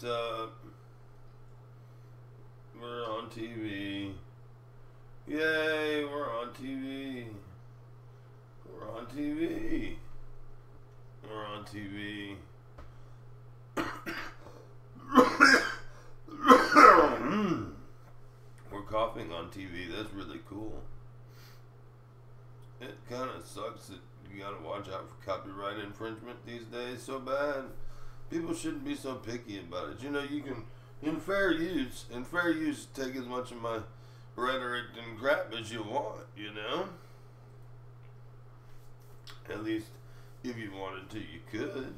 What's up? We're on TV. Yay, we're on TV. We're on TV. We're on TV. We're coughing on TV. That's really cool. It kind of sucks that you gotta watch out for copyright infringement these days so bad. People shouldn't be so picky about it. You know, you can, in fair use, take as much of my rhetoric and crap as you want, you know? At least, if you wanted to, you could.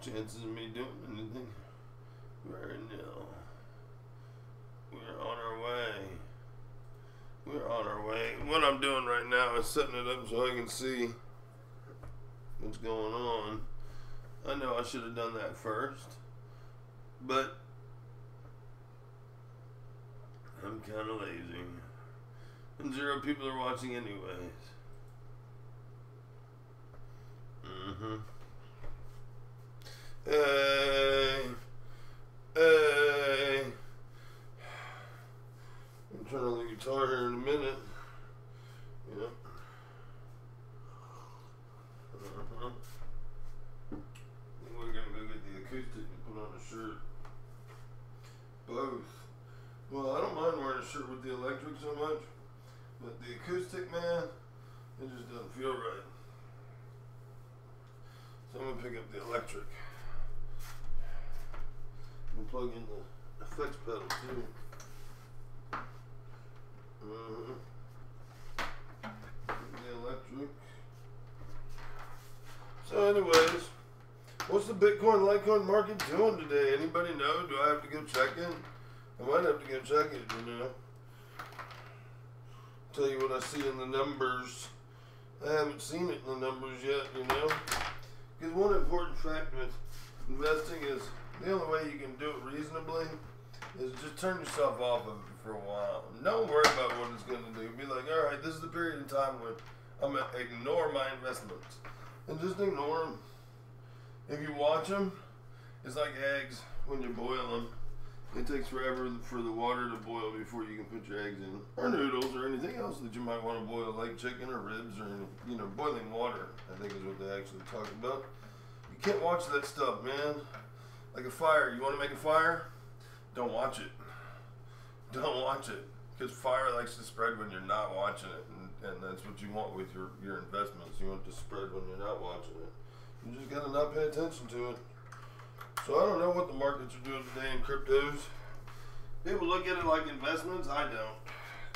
Chances of me doing anything, very nil. We're on our way. We're on our way. What I'm doing right now is setting it up so I can see what's going on. I know I should have done that first, but I'm kind of lazy. And 0 people are watching anyways. Hey. Hey. I'm trying to learn guitar here in a minute. Yeah. We're gonna go get the acoustic and put on a shirt. Both. Well, I don't mind wearing a shirt with the electric so much, but the acoustic, man, it just doesn't feel right. So I'm gonna pick up the electric and plug in the effects pedal too. The electric. So anyways, what's the Bitcoin Litecoin market doing today? Anybody know? Do I have to go check it? I might have to go check it, you know. Tell you what I see in the numbers. I haven't seen it in the numbers yet, you know. Because one important fact with investing is the only way you can do it reasonably is just turn yourself off of it for a while. Don't worry about what it's going to do. Be like, all right, this is the period of time when I'm going to ignore my investments. And just ignore them. If you watch them, it's like eggs when you boil them. It takes forever for the water to boil before you can put your eggs in. Or noodles or anything else that you might want to boil, like chicken or ribs or, you know, boiling water, I think is what they actually talk about. You can't watch that stuff, man. Like a fire. You want to make a fire? Don't watch it. Don't watch it. Because fire likes to spread when you're not watching it. And that's what you want with your investments. You want it to spread when you're not watching it. You just got to not pay attention to it. So I don't know what the markets are doing today in cryptos. People look at it like investments. I don't.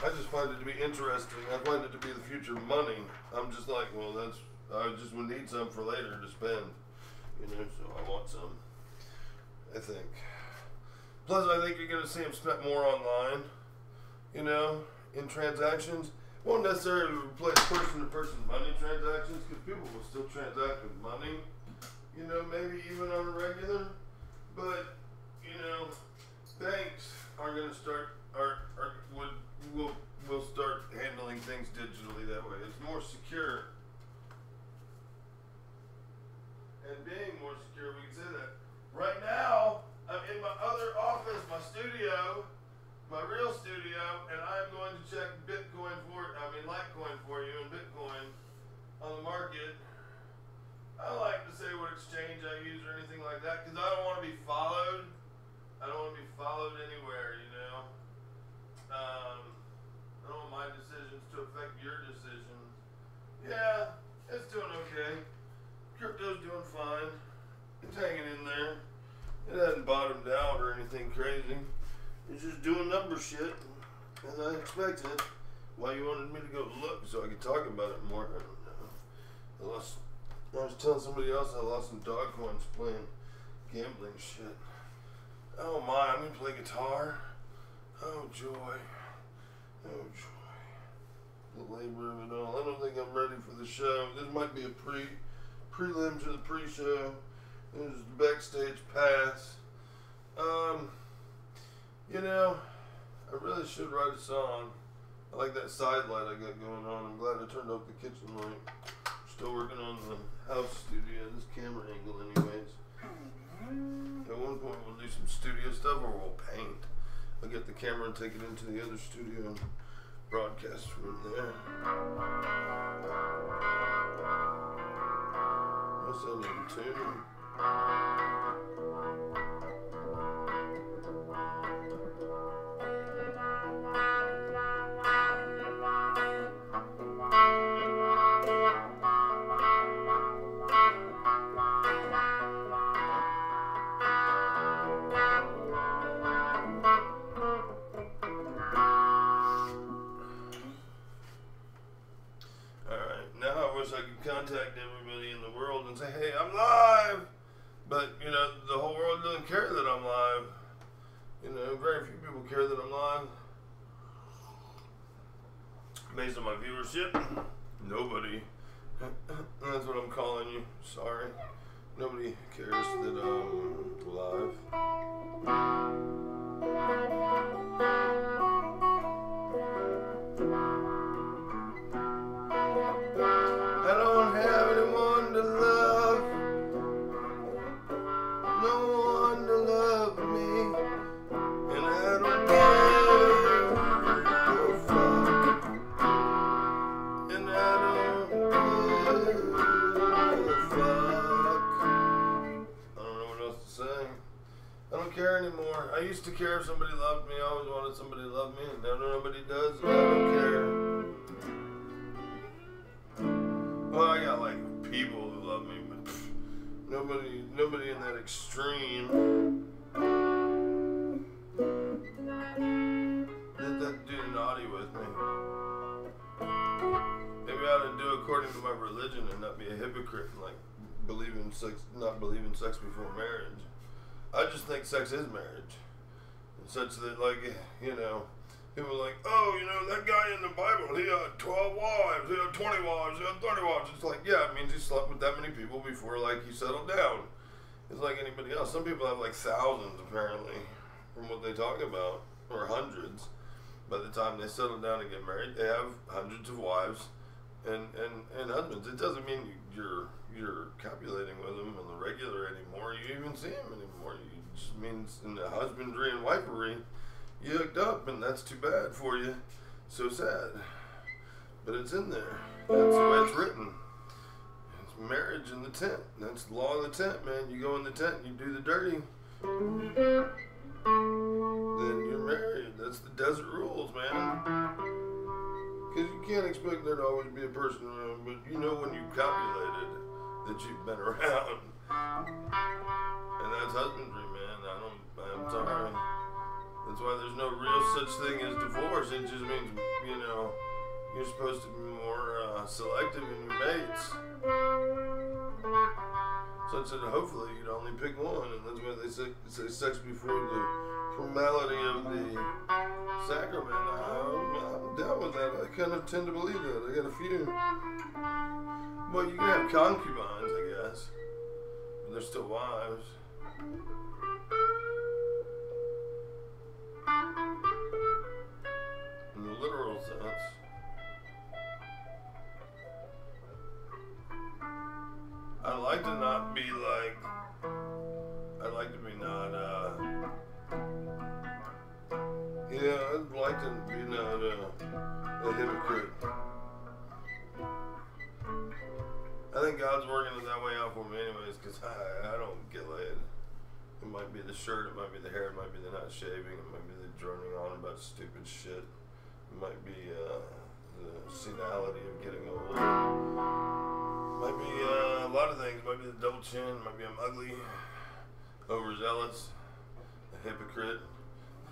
I just find it to be interesting. I find it to be the future of money. I'm just like, well, I just would need some for later to spend. You know, so I want some. I think. Plus, I think you're going to see them spent more online. You know, in transactions. Won't necessarily replace person-to-person money transactions because people will still transact with money. You know, maybe even on a regular, but you know, banks are going to start will start handling things digitally that way. It's more secure, and being more secure, we can say that. Right now, I'm in my other office, my studio, my real studio, and I'm going to check Litecoin for you and Bitcoin on the market. I don't like to say what exchange I use or anything like that because I don't want to be followed. I don't want to be followed anywhere, you know. I don't want my decisions to affect your decisions. Yeah, it's doing okay. Crypto's doing fine. It's hanging in there. It hasn't bottomed out or anything crazy. It's just doing number shit as I expected. Why you wanted me to go look so I could talk about it more? I don't know. I was telling somebody else I lost some dog coins playing gambling shit. Oh my, I'm gonna play guitar. Oh joy. Oh joy. The labor of it all. I don't think I'm ready for the show. This might be a prelim to the pre-show. This is the backstage pass. You know, I really should write a song. I like that side light I got going on. I'm glad I turned off the kitchen light. Still working on the house studio, this camera angle anyways. At one point we'll do some studio stuff or we'll paint. I'll get the camera and take it into the other studio and broadcast from there. What's that in tune? I could contact everybody in the world and say, hey, I'm live, but you know, the whole world doesn't care that I'm live. You know, very few people care that I'm live. Based on my viewership, nobody. That's what I'm calling you. Sorry, nobody cares that I'm live. I don't have anyone to love, no one to love me, and I don't give a fuck, and I don't give a fuck. I don't know what else to say. I don't care anymore. I used to care if somebody loved me. I always wanted somebody to love me, and now nobody does, and I don't care. Well, I got like people who love me, but nobody in that extreme. Did that do naughty with me? Maybe I ought to do according to my religion and not be a hypocrite and like believe in sex, not believe in sex before marriage. I just think sex is marriage, and such that like you know. People are like, oh, you know, that guy in the Bible, he had 12 wives, he had 20 wives, he had 30 wives. It's like, yeah, it means he slept with that many people before, like, he settled down. It's like anybody else. Some people have, like, thousands, apparently, from what they talk about, or hundreds. By the time they settle down and get married, they have hundreds of wives and husbands. It doesn't mean you're copulating with them on the regular anymore. You even see them anymore. It just means in the husbandry and wifery, you hooked up, and that's too bad for you. So sad. But it's in there. That's the way it's written. It's marriage in the tent. That's the law of the tent, man. You go in the tent and you do the dirty, then you're married. That's the desert rules, man. Because you can't expect there to always be a person around, but you know when you copulated that you've been around. And that's husbandry, man. I'm sorry. That's why there's no real such thing as divorce. It just means, you know, you're supposed to be more selective in your mates. Such that hopefully you'd only pick one. And that's why they say sex before the formality of the sacrament. I'm down with that. I kind of tend to believe that. I got a few. Well, you can have concubines, I guess. But they're still wives. In the literal sense. I'd like to not be like, I'd like to be not, yeah, I'd like to be not a hypocrite. I think God's working it that way out for me anyways, because I don't get laid. It might be the shirt, it might be the hair, it might be the not shaving, it might be the droning on about stupid shit. It might be the senility of getting old. It might be a lot of things. It might be the double chin, it might be I'm ugly, overzealous, a hypocrite,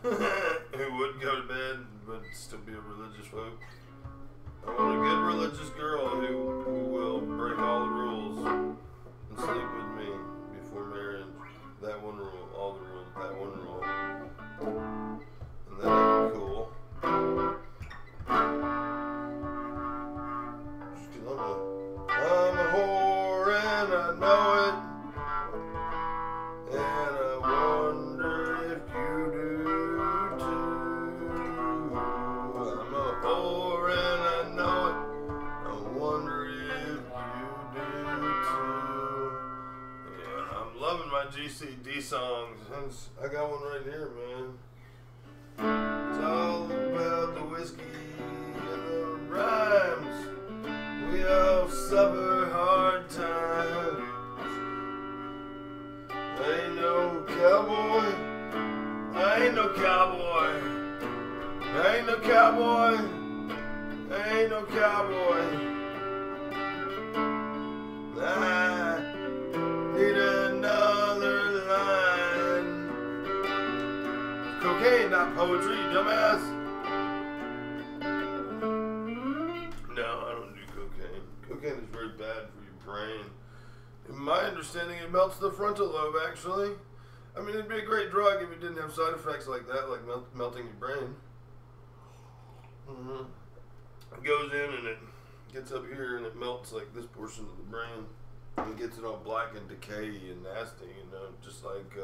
who would go to bed but still be a religious folk. I want a good religious girl who will break all the rules and sleep with me before marriage. That one rule, all the rules, that one rule. And that'd be cool. I'm a whore and I know it. And I wonder if you do too. I'm a whore and I know it. I wonder if you do too. Yeah, I'm loving my G GCD songs. I got one right here, man. It's all about the whiskey and the rhymes. We all suffer hard times. I ain't no cowboy. I ain't no cowboy. I ain't no cowboy. I ain't no cowboy. I need another line. Cocaine, not poetry, dumbass. No, I don't do cocaine. Cocaine is very bad for your brain. In my understanding, it melts the frontal lobe, actually. I mean, it'd be a great drug if it didn't have side effects like that, like melting your brain. It goes in and it gets up here and it melts like this portion of the brain and gets it all black and decay and nasty, you know, just like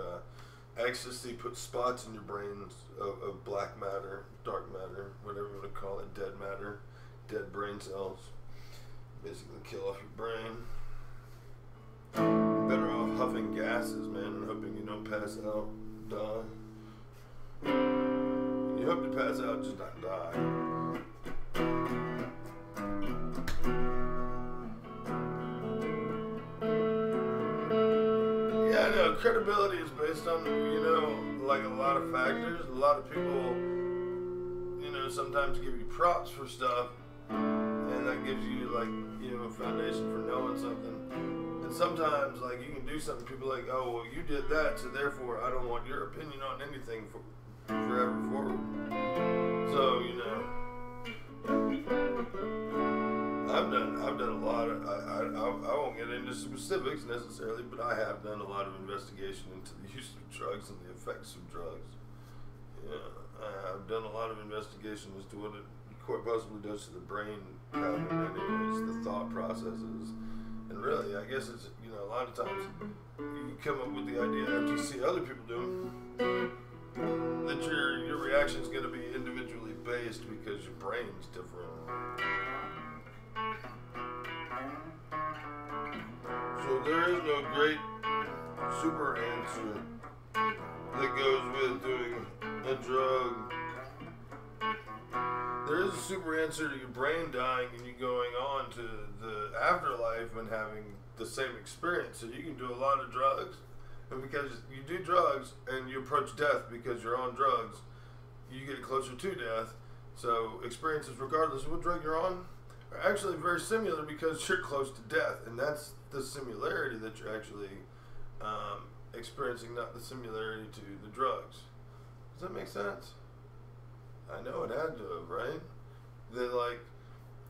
ecstasy puts spots in your brains of black matter, dark matter, whatever you want to call it, dead matter, dead brain cells. Basically kill off your brain. You're better off huffing gases, man, and hoping you don't pass out, die. You hope to pass out, just not die. Yeah, I know. Credibility is based on, you know, like a lot of factors. A lot of people, you know, sometimes give you props for stuff, and that gives you, like, you know, a foundation for knowing something. And sometimes, like, you can do something, people are like, oh, well, you did that, so therefore I don't want your opinion on anything forever forward. So, you know, I've done a lot of, I won't get into specifics necessarily, but I have done a lot of investigation into the use of drugs and the effects of drugs. Yeah, I've done a lot of investigation as to what it quite possibly does to the brain, how it anyways, the thought processes. And really, I guess it's, you know, a lot of times you come up with the idea after you see other people do that your reaction is going to be individually based because your brain's different. So there is no great super answer that goes with doing a drug. There is a super answer to your brain dying and you going on to the afterlife and having the same experience. So you can do a lot of drugs, and because you do drugs and you approach death because you're on drugs, you get closer to death. So experiences, regardless of what drug you're on, are actually very similar because you're close to death, and that's the similarity that you're actually experiencing, not the similarity to the drugs. Does that make sense? I know it had to have, right? That, like,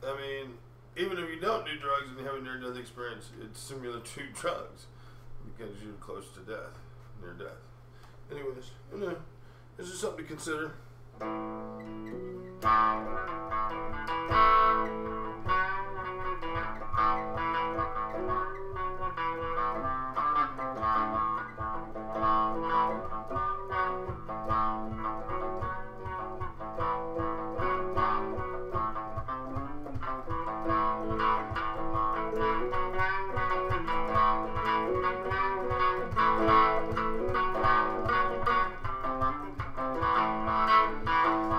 I mean, even if you don't do drugs and you have a near-death experience, it's similar to drugs because you're close to death, near death. Anyways, you know, this is something to consider.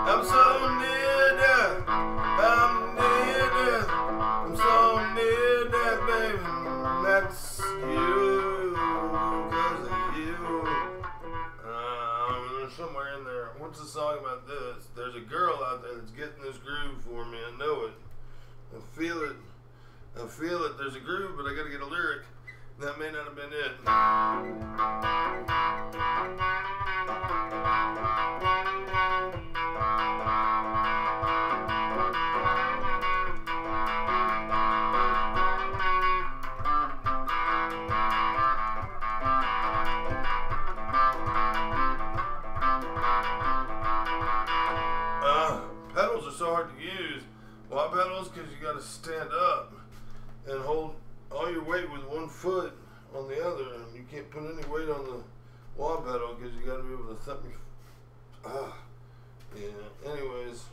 I'm so near death, I'm near death, I'm so near death, baby, and that's you, cause of you. There's somewhere in there, what's the song about this? There's a girl out there that's getting this groove for me, I know it, I feel it, there's a groove, but I gotta get a lyric. That may not have been it. Pedals are so hard to use. Wah pedals, because you got to stand up and hold all your weight with one foot on the other, and you can't put any weight on the wah pedal because you got to be able to thump your. Yeah. Anyways.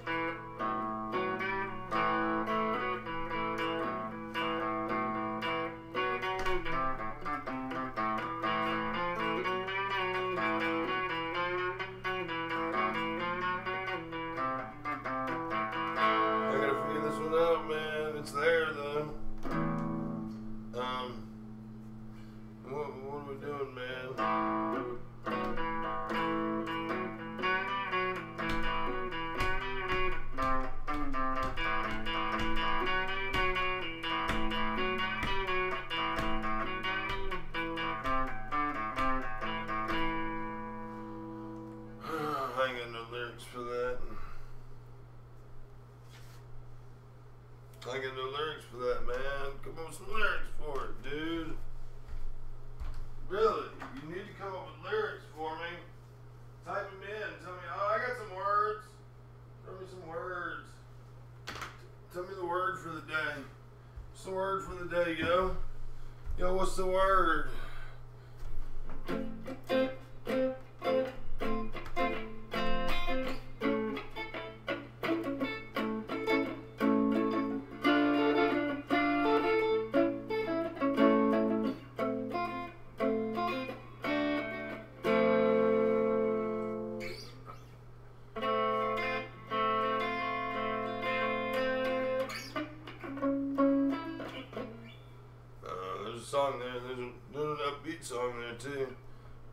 know, man. It's there though. What are we doing, man? I ain't got no lyrics for that. I ain't got no lyrics for that, man. Come up with some lyrics for it, dude. Really, you need to come up with lyrics for me. Type them in. Tell me, oh, I got some words. Throw me some words. Tell me the word for the day. What's the word for the day, yo? Yo, what's the word? Song there, there's an upbeat song there too.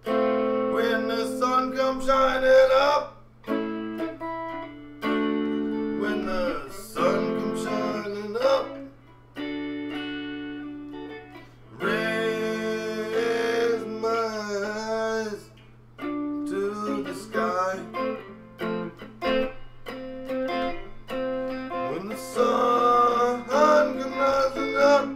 When the sun comes shining up, when the sun comes shining up, raise my eyes to the sky. When the sun comes rising up,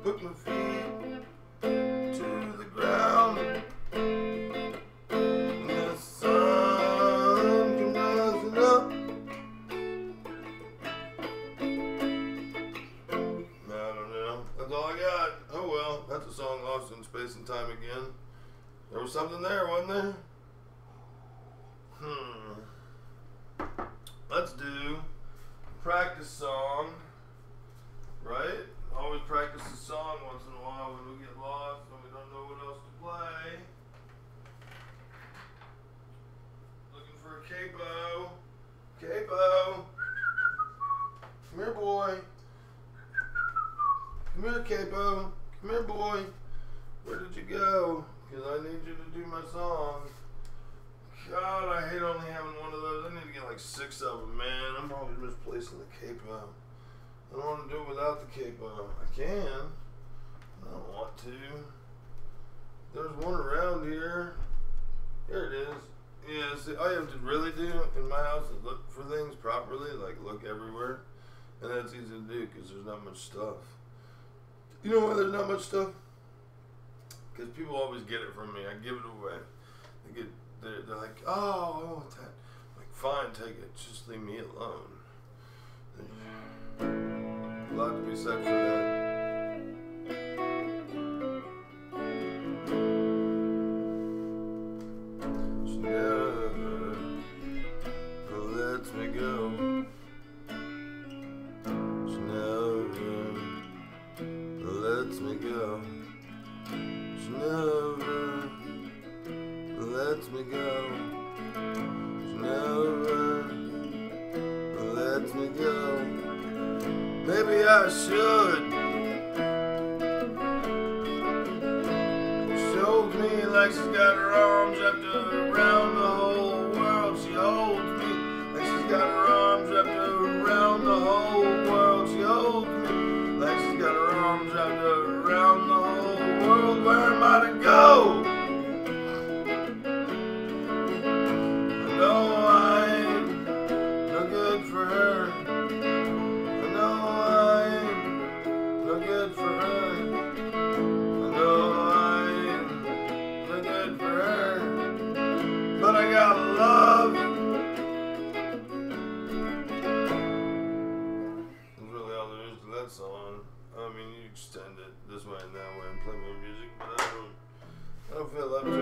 put my feet to the ground. When the sun comes rising up, I don't know. That's all I got. Oh well, that's a song lost in space and time again. There was something there, wasn't there? Let's do a practice song, right? Always practice the song once in a while when we get lost and we don't know what else to play. Looking for a capo. Capo. Come here, boy. Come here, capo. Come here, boy. Where did you go? Because I need you to do my song. God, I hate only having one of those. I need to get like 6 of them, man. I'm always misplacing the capo. I don't want to do it without the capo. I can. I don't want to. There's one around here. Here it is. Yeah, see, all you have to really do in my house is look for things properly, like look everywhere. And that's easy to do because there's not much stuff. You know why there's not much stuff? Because people always get it from me. I give it away. They're like, oh, I want that. I'm like, fine, take it. Just leave me alone. A lot to be said for that. She never lets me go. She never lets me go. She never lets me go. She never lets me go. Maybe I should. She holds me like she's got her arms wrapped around the whole world. She holds me like she's got her arms wrapped around the whole world. She holds me like she's got her arms wrapped around the whole world. Where am I to go? I know I'm no good for her. I know I'm no good for her. I know I'm no good for her. But I got love. That's really all there is to that song. I mean, you extend it this way and that way and play more music, but I don't feel up to it.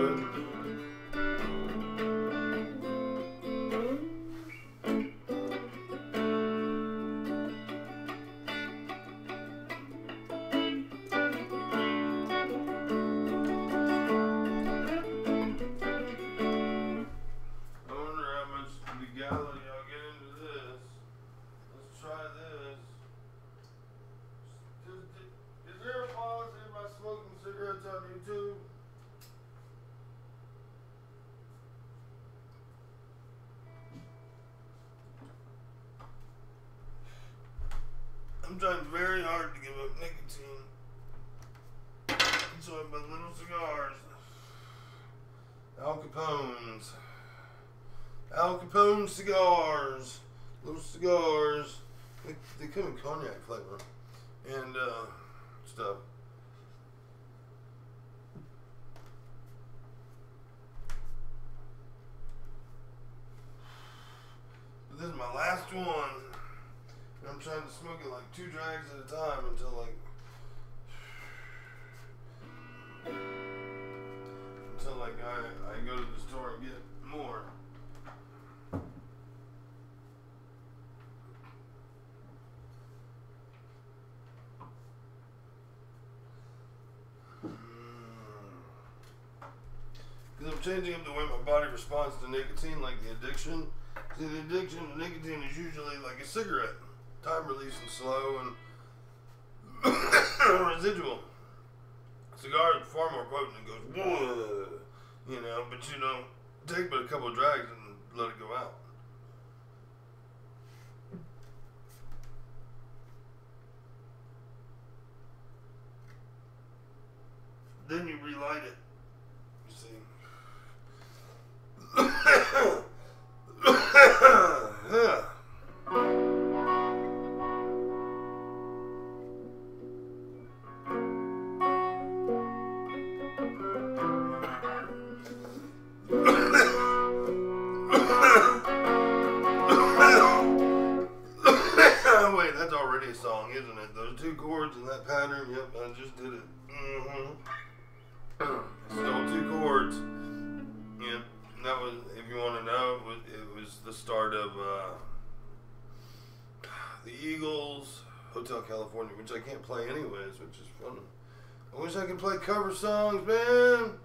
I wonder how much legality I'll get into this. I'm trying very hard to give up nicotine. So I buy little cigars. Al Capone cigars. Little cigars. They come in cognac flavor. And stuff. But this is my last one. And I'm trying to smoke it like 2 drags at a time until like I go to the store and get more. Because I'm changing up the way my body responds to nicotine, like the addiction. See, the addiction to nicotine is usually like a cigarette. Time release and slow and residual. Cigar is far more potent and goes, whoa, you know, but you don't take but a couple of drags and let it go out. Then you relight it, you see. Yeah. Wait, that's already a song, isn't it? Those 2 chords and that pattern, yep, I just did it. Still 2 chords. Yep, that was, if you want to know, it was the start of the Eagles, Hotel California, which I can't play anyways, which is fun. I wish I could play cover songs, man.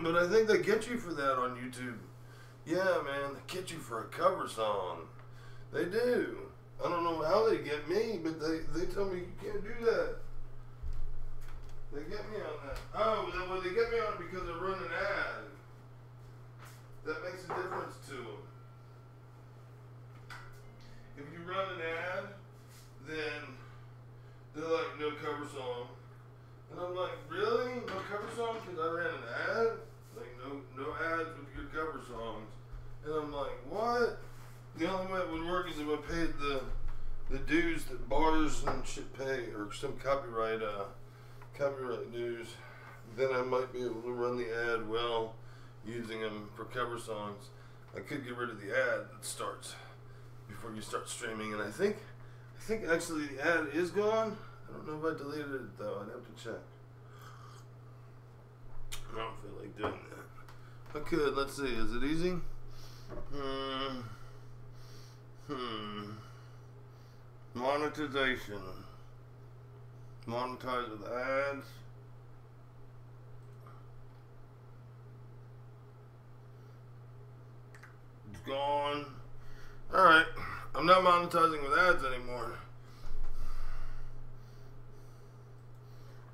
But I think they get you for that on YouTube. Yeah, man, they get you for a cover song. They do. I don't know how they get me, but they tell me you can't do that. They get me on that. Oh, well, they get me on it because I run an ad. That makes a difference to them. If you run an ad, then they're like, no cover song. And I'm like, really? No cover song? Because I ran an ad? Like, no ads with good cover songs. And I'm like, what? The only way it would work is if I paid the dues that bars and shit pay, or some copyright dues. Then I might be able to run the ad well, using them for cover songs. I could get rid of the ad that starts before you start streaming, and I think actually the ad is gone. I don't know if I deleted it though. I'd have to check. I don't feel like doing that. I could. Let's see. Is it easy? Monetization. Monetize with ads. It's gone. Alright. I'm not monetizing with ads anymore.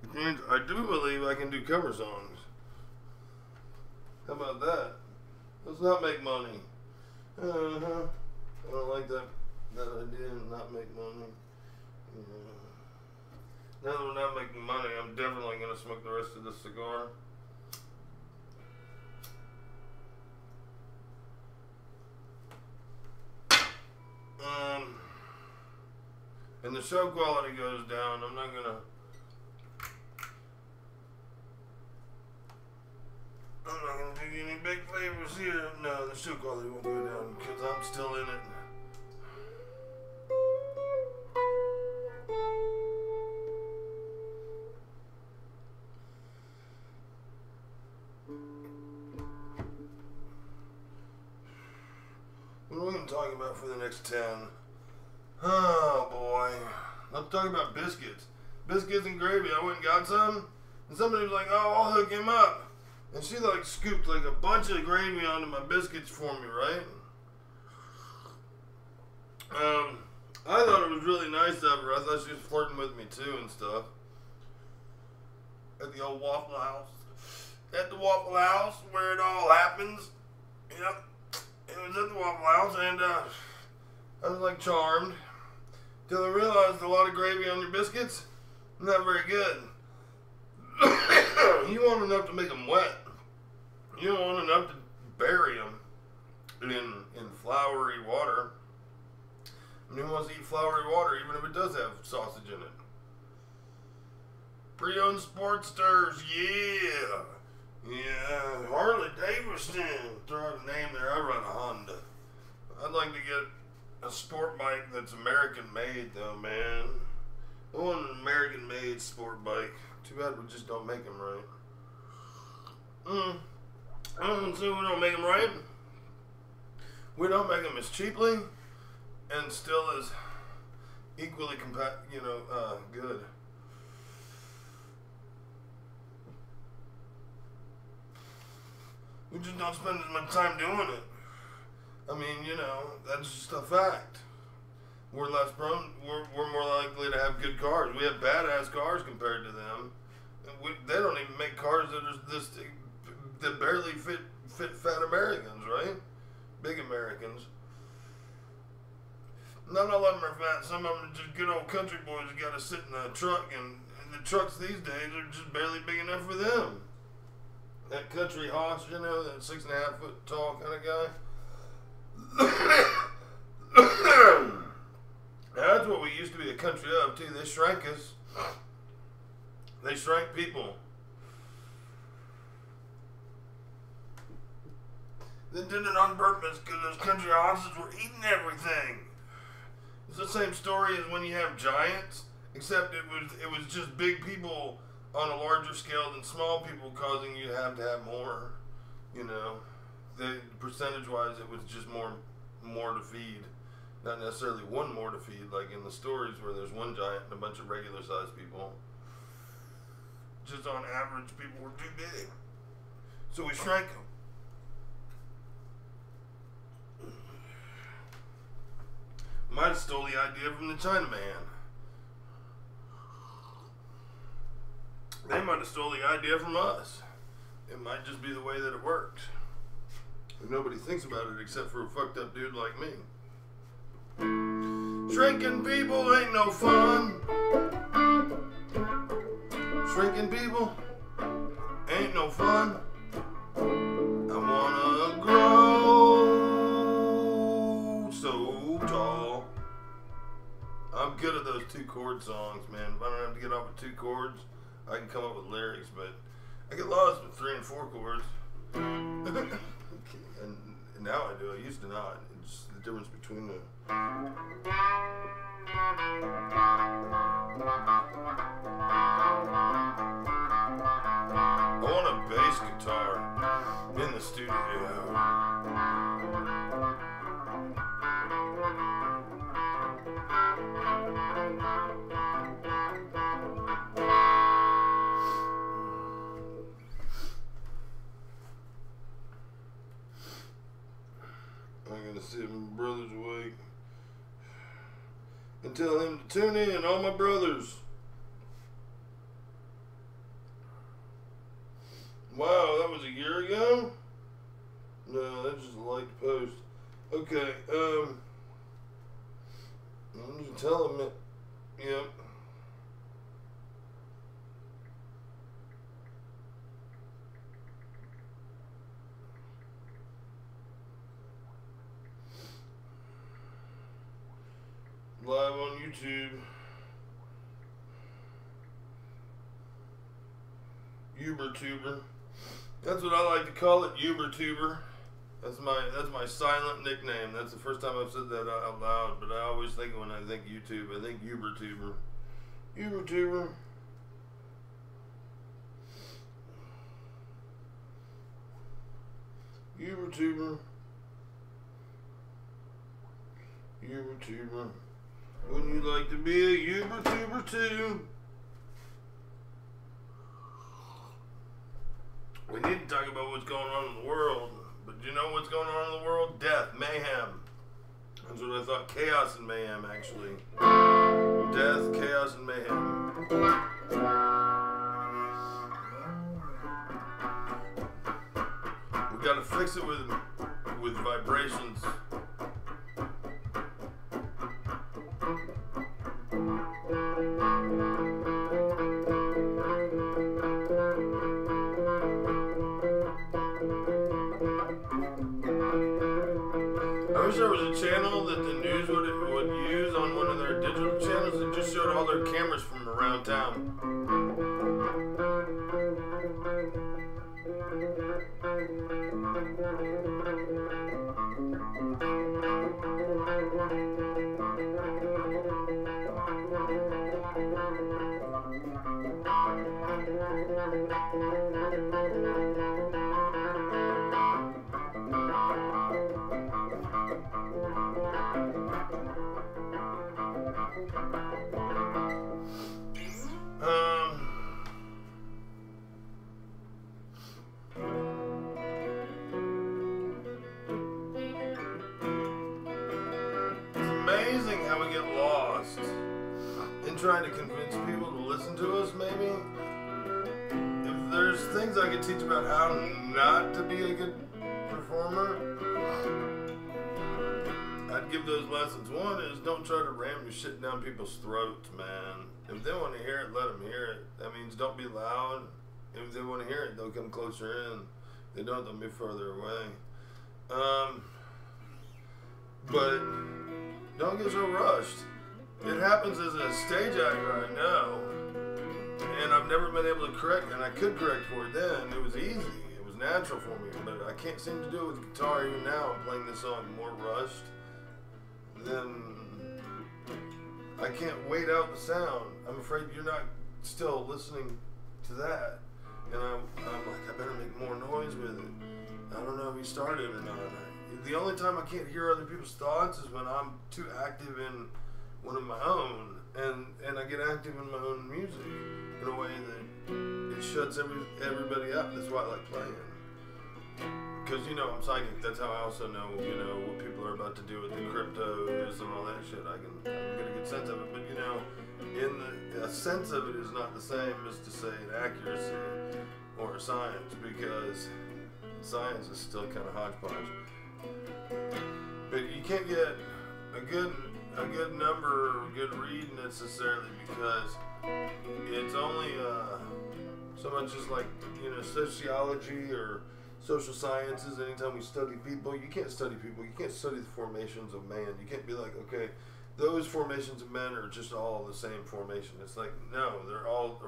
Which means I do believe I can do cover songs. How about that? Let's not make money. I don't like that idea, not make money. Now that we're not making money, I'm definitely going to smoke the rest of this cigar. And the show quality goes down. I'm not going to do any big favors here. No, the show quality won't go down because I'm still in it. What are we going to talk about for the next 10? Oh boy. Let's talk about biscuits. Biscuits and gravy. I went and got some. And somebody was like, oh, I'll hook him up. And she like scooped like a bunch of gravy onto my biscuits for me, right? I thought it was really nice of her. I thought she was flirting with me too and stuff. At the old Waffle House. At the Waffle House where it all happens. Yep. It was at the Waffle House and I was like charmed. Till I realized a lot of gravy on your biscuits, not very good. You want enough to make them wet. You don't want enough to bury them in floury water. And who wants to eat floury water even if it does have sausage in it? Pre-owned Sportsters, yeah. Yeah, Harley Davidson. Throw out a name there. I run a Honda. I'd like to get a sport bike that's American made though, man. I want an American made sport bike. Too bad we just don't make them right. I don't say we don't make them right. We don't make them as cheaply and still as equally good. We just don't spend as much time doing it. I mean, that's just a fact. We're less prone. We're more likely to have good cars. We have badass cars compared to them. They don't even make cars that barely fit fat Americans, right? Big Americans. Not all of them are fat. Some of them are just good old country boys that got to sit in a truck, and the trucks these days are just barely big enough for them. That country hoss, that 6.5 foot tall kind of guy. That's what we used to be a country of too. They shrank us. They shrank people. They did it on purpose because those country hosses were eating everything. It's the same story as when you have giants, except it was just big people on a larger scale than small people, causing you to have more. The percentage-wise, it was just more to feed. Not necessarily one more to feed, like in the stories where there's one giant and a bunch of regular-sized people. Just on average, people were too big. So we shrank them. Might have stole the idea from the Chinaman. They might have stole the idea from us. It might just be the way that it works. And nobody thinks about it except for a fucked up dude like me. Shrinking people ain't no fun. Shrinking people ain't no fun. I wanna grow so tall. I'm good at those 2-chord songs, man. If I don't have to get off with 2 chords, I can come up with lyrics, but I get lost with 3 and 4 chords. And now I do. I used to not. It's just the difference between the... I want a bass guitar in the studio. I'm gonna sit my brother's awake and tell him to tune in, all my brothers. Wow, that was a year ago? No, that's just a liked post. Okay, I'm just telling him it. Yep. Live on YouTube. Ubertuber. That's what I like to call it, Ubertuber. That's my silent nickname. That's the first time I've said that out loud, but I always think when I think YouTube, I think Ubertuber. Ubertuber. Ubertuber. Ubertuber. Wouldn't you like to be a Ubertuber too? We need to talk about what's going on in the world. But you know what's going on in the world? Death, mayhem. That's what I thought. Chaos and mayhem, actually. Death, chaos, and mayhem. We gotta fix it with vibrations. channels that just showed all their cameras from around town. Amazing how we get lost in trying to convince people to listen to us, maybe. If there's things I could teach about how not to be a good performer, I'd give those lessons. One is don't try to ram your shit down people's throats, man. If they want to hear it, let them hear it. That means don't be loud. If they want to hear it, they'll come closer in. If they don't, they'll move further away. But don't get so rushed. It happens as a stage actor, I know. And I've never been able to correct, and I could correct for it then. It was easy. It was natural for me. But I can't seem to do it with guitar even now. I'm playing this song more rushed. Then I can't wait out the sound. I'm afraid you're not still listening to that. And I'm like, I better make more noise with it. I don't know if he started or not. The only time I can't hear other people's thoughts is when I'm too active in one of my own, and I get active in my own music in a way that it shuts everybody up. That's why I like playing. Because, you know, I'm psychic. That's how I also know, you know, what people are about to do with the cryptos and all that shit. I can get a good sense of it. But, you know, a sense of it is not the same as to say an accuracy or a science, because science is still kind of hodgepodge. But you can't get a good number or good read necessarily, because it's only so much as like, you know, sociology or social sciences. Anytime we study people, you can't study people. You can't study the formations of man. You can't be like, okay, those formations of men are just all the same formation. It's like, no, they're all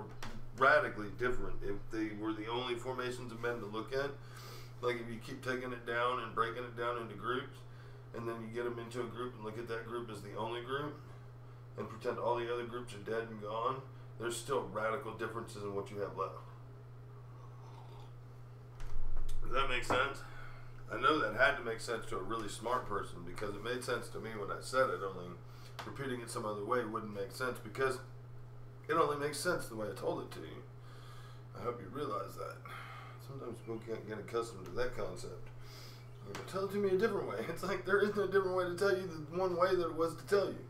radically different. If they were the only formations of men to look at, like if you keep taking it down and breaking it down into groups, and then you get them into a group and look at that group as the only group, and pretend all the other groups are dead and gone, there's still radical differences in what you have left. Does that make sense? I know that had to make sense to a really smart person, because it made sense to me when I said it, only repeating it some other way wouldn't make sense, because it only makes sense the way I told it to you. I hope you realize that. Sometimes people can't get accustomed to that concept. Tell it to me a different way. It's like there is no different way to tell you the one way that it was to tell you.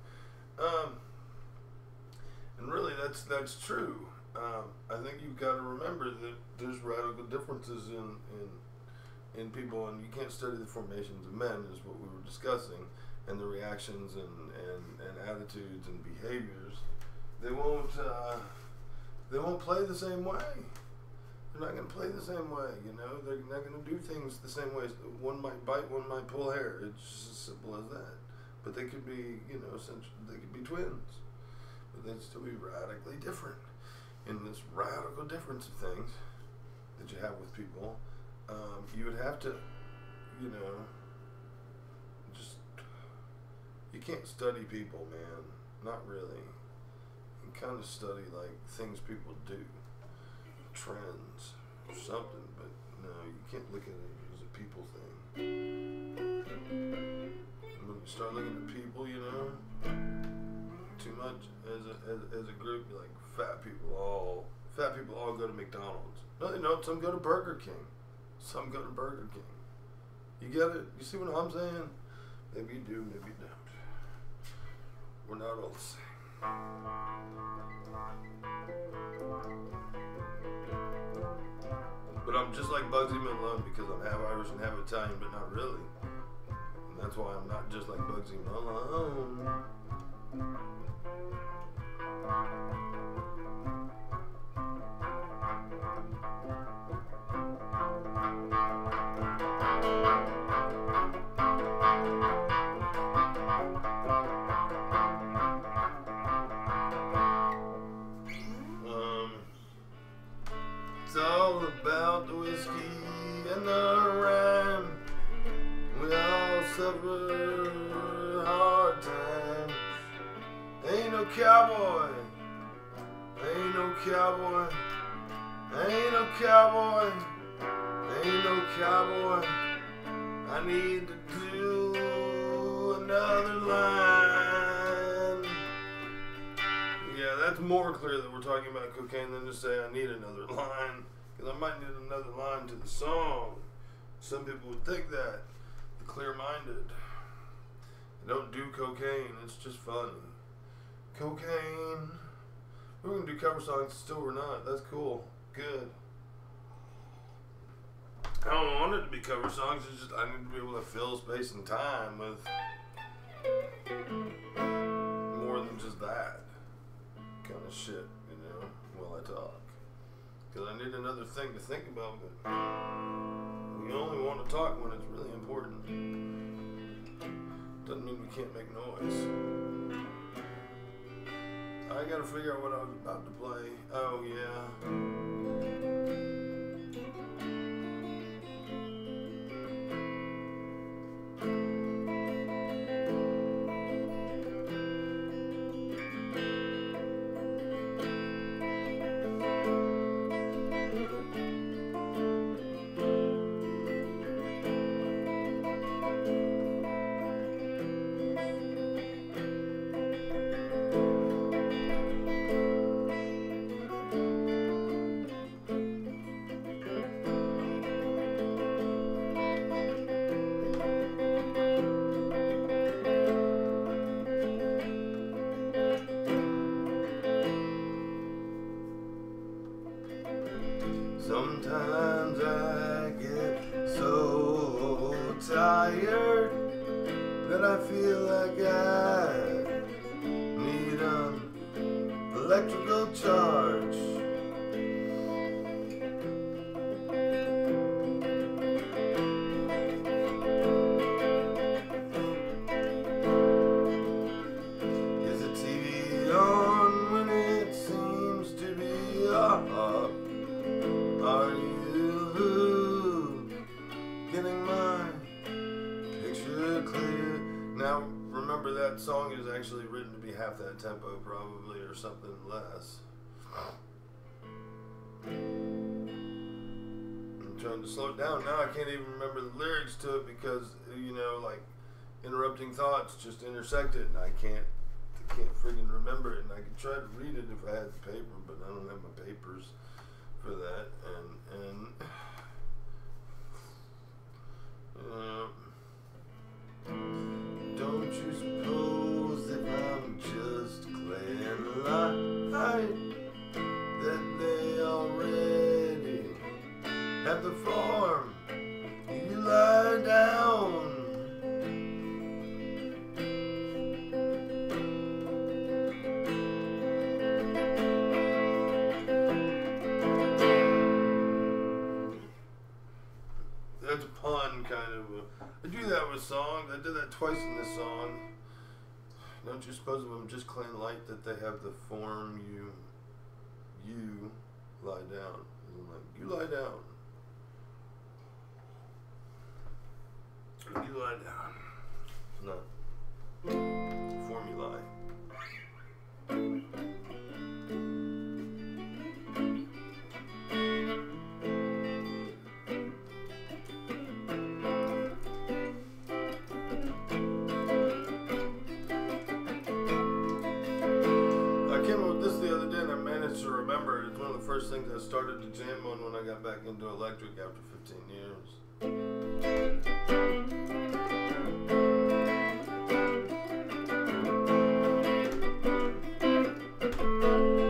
And really, that's true. I think you've got to remember that there's radical differences in people, and you can't study the formations of men, is what we were discussing, and the reactions and attitudes and behaviors. They won't play the same way. They're not going to play the same way, you know. They're not going to do things the same way. One might bite, one might pull hair. It's just as simple as that. But they could be, you know, they could be twins. But they'd still be radically different. In this radical difference of things that you have with people, you would have to, you know, just, you can't study people, man. Not really. You can kind of study, like, things people do. Trends or something, but no, you can't look at it as a people thing. And when you start looking at people, you know, too much as a group, like fat people all go to McDonald's. No, they don't. Some go to Burger King. Some go to Burger King. You get it? You see what I'm saying? Maybe you do, maybe you don't. We're not all the same. But I'm just like Bugsy Malone, because I'm half Irish and half Italian, but not really. And that's why I'm not just like Bugsy Malone. no cowboy. Ain't no cowboy. Ain't no cowboy. Ain't no cowboy. I need to do another line. Yeah, that's more clear that we're talking about cocaine than to say I need another line. Because I might need another line to the song. Some people would think that. The clear-minded. I don't do cocaine. It's just funny. Cocaine. We're going to do cover songs still or not. That's cool. Good. I don't want it to be cover songs. It's just I need to be able to fill space and time with more than just that kind of shit, you know, while I talk. Because I need another thing to think about, but we only want to talk when it's really important. Doesn't mean we can't make noise. I gotta figure out what I was about to play. Oh, yeah. Sometimes I get so tired that I feel like I need an electrical charge. Is the TV on when it seems to be off? Are you getting my picture clear? Now, remember that song is actually written to be half that tempo, probably, or something less. I'm trying to slow it down. Now I can't even remember the lyrics to it because, you know, like, interrupting thoughts just intersected, and I can't friggin' remember it, and I could try to read it if I had the paper, but I don't have my papers for that, and don't you suppose that I'm just clean light, that they already have the form, you lie down. That's a pun, kind of. I do that with songs. I did that twice in this song. Don't you suppose if I'm just clean light that they have the form you lie down? I'm like, you lie down. You lie down. Not form you lie. To remember it. It's one of the first things I started to jam on when I got back into electric after 15 years.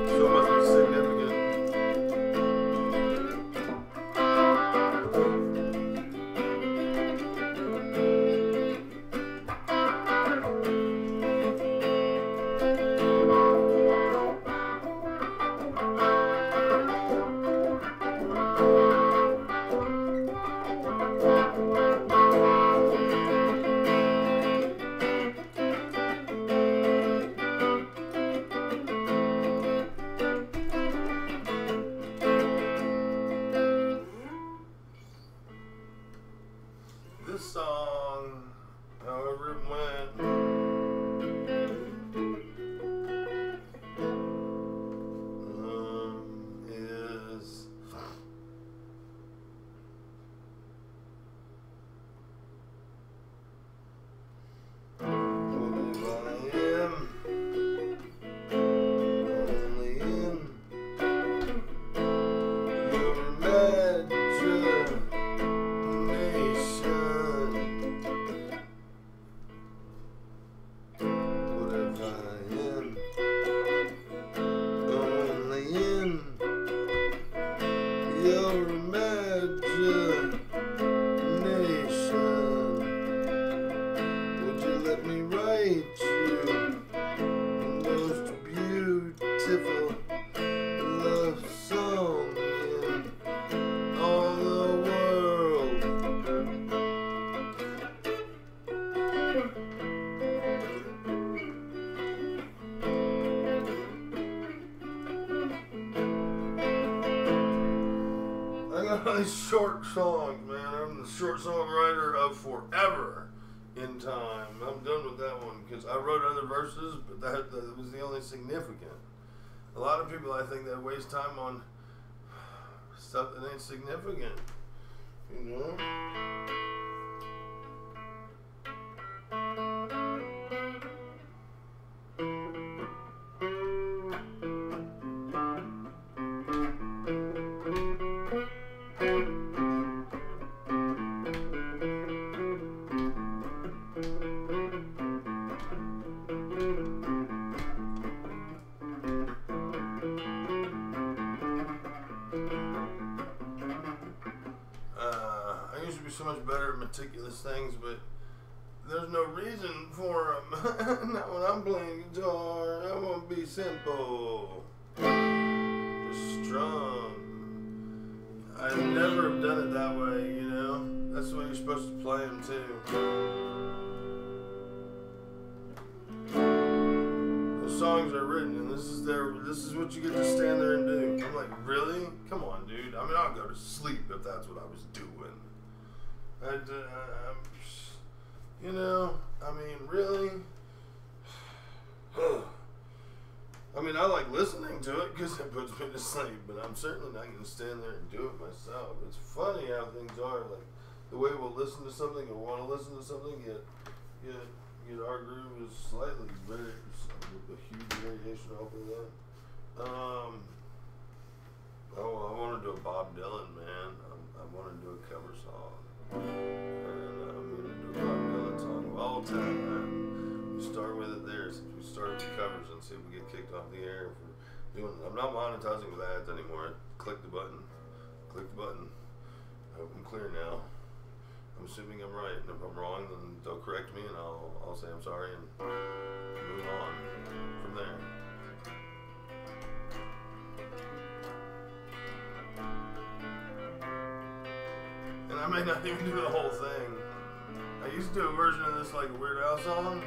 So it must be significant. on these short songs, man. I'm the short songwriter of Forever in Time. I'm done with that one because I wrote other verses, but that was the only significant. A lot of people, I think, that waste time on stuff that ain't significant, you know? I used to be so much better at meticulous things, but there's no reason for them. Not when I'm playing guitar. I want to be simple, just strong. I never have done it that way, you know. That's the way you're supposed to play them too. The songs are written, and this is what you get to stand there and do. I'm like, really? Come on, dude. I mean, I'll go to sleep if that's what I was doing. You know, I mean, really? I mean, I like listening to it because it puts me to sleep, but I'm certainly not going to stand there and do it myself. It's funny how things are, like the way we'll listen to something or want to listen to something, yet our groove is slightly very, a huge variation off of that. I want to do a Bob Dylan, man. I want to do a cover song. And I'm going to do a Bob Dylan song of all time. We start with it there, since we started with covers, and see if we get kicked off the air for doing it. I'm not monetizing with ads anymore. Click the button. Click the button. I hope I'm clear now. I'm assuming I'm right, and if I'm wrong, then they'll correct me, and I'll say I'm sorry and move on from there. And I may not even do the whole thing. I used to do a version of this like a Weird Al song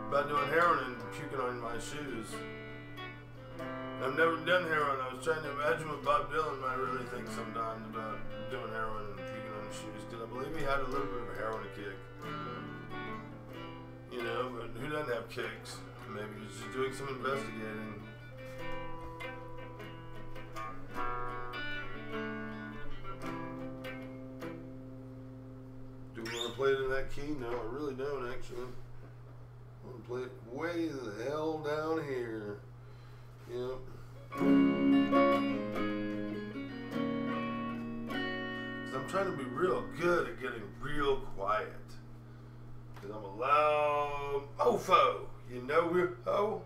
about doing heroin and puking on my shoes. I've never done heroin. I was trying to imagine what Bob Dylan might really think sometimes about doing heroin and puking on his shoes, because I believe he had a little bit of a heroin kick. You know, but who doesn't have kicks? Maybe he's just doing some investigating. Do we want to play it in that key? No, I really don't, actually. I want to play it way the hell down here. Yep. Because I'm trying to be real good at getting real quiet. Because I'm a loud mofo. You know we're ho.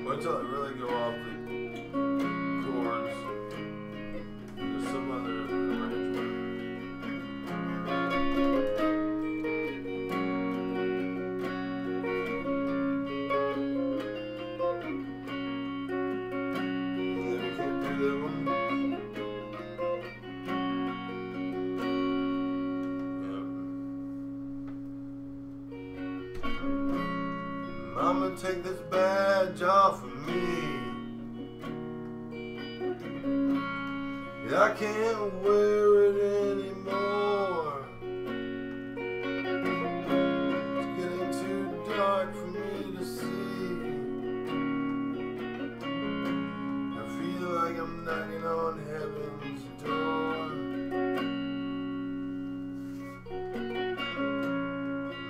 Until I really go off the chords, there's some other arrangement. Maybe we can't do that one. Yep. Mama, take this badge off of me. I can't wear it anymore. It's getting too dark for me to see. I feel like I'm knocking on heaven's door.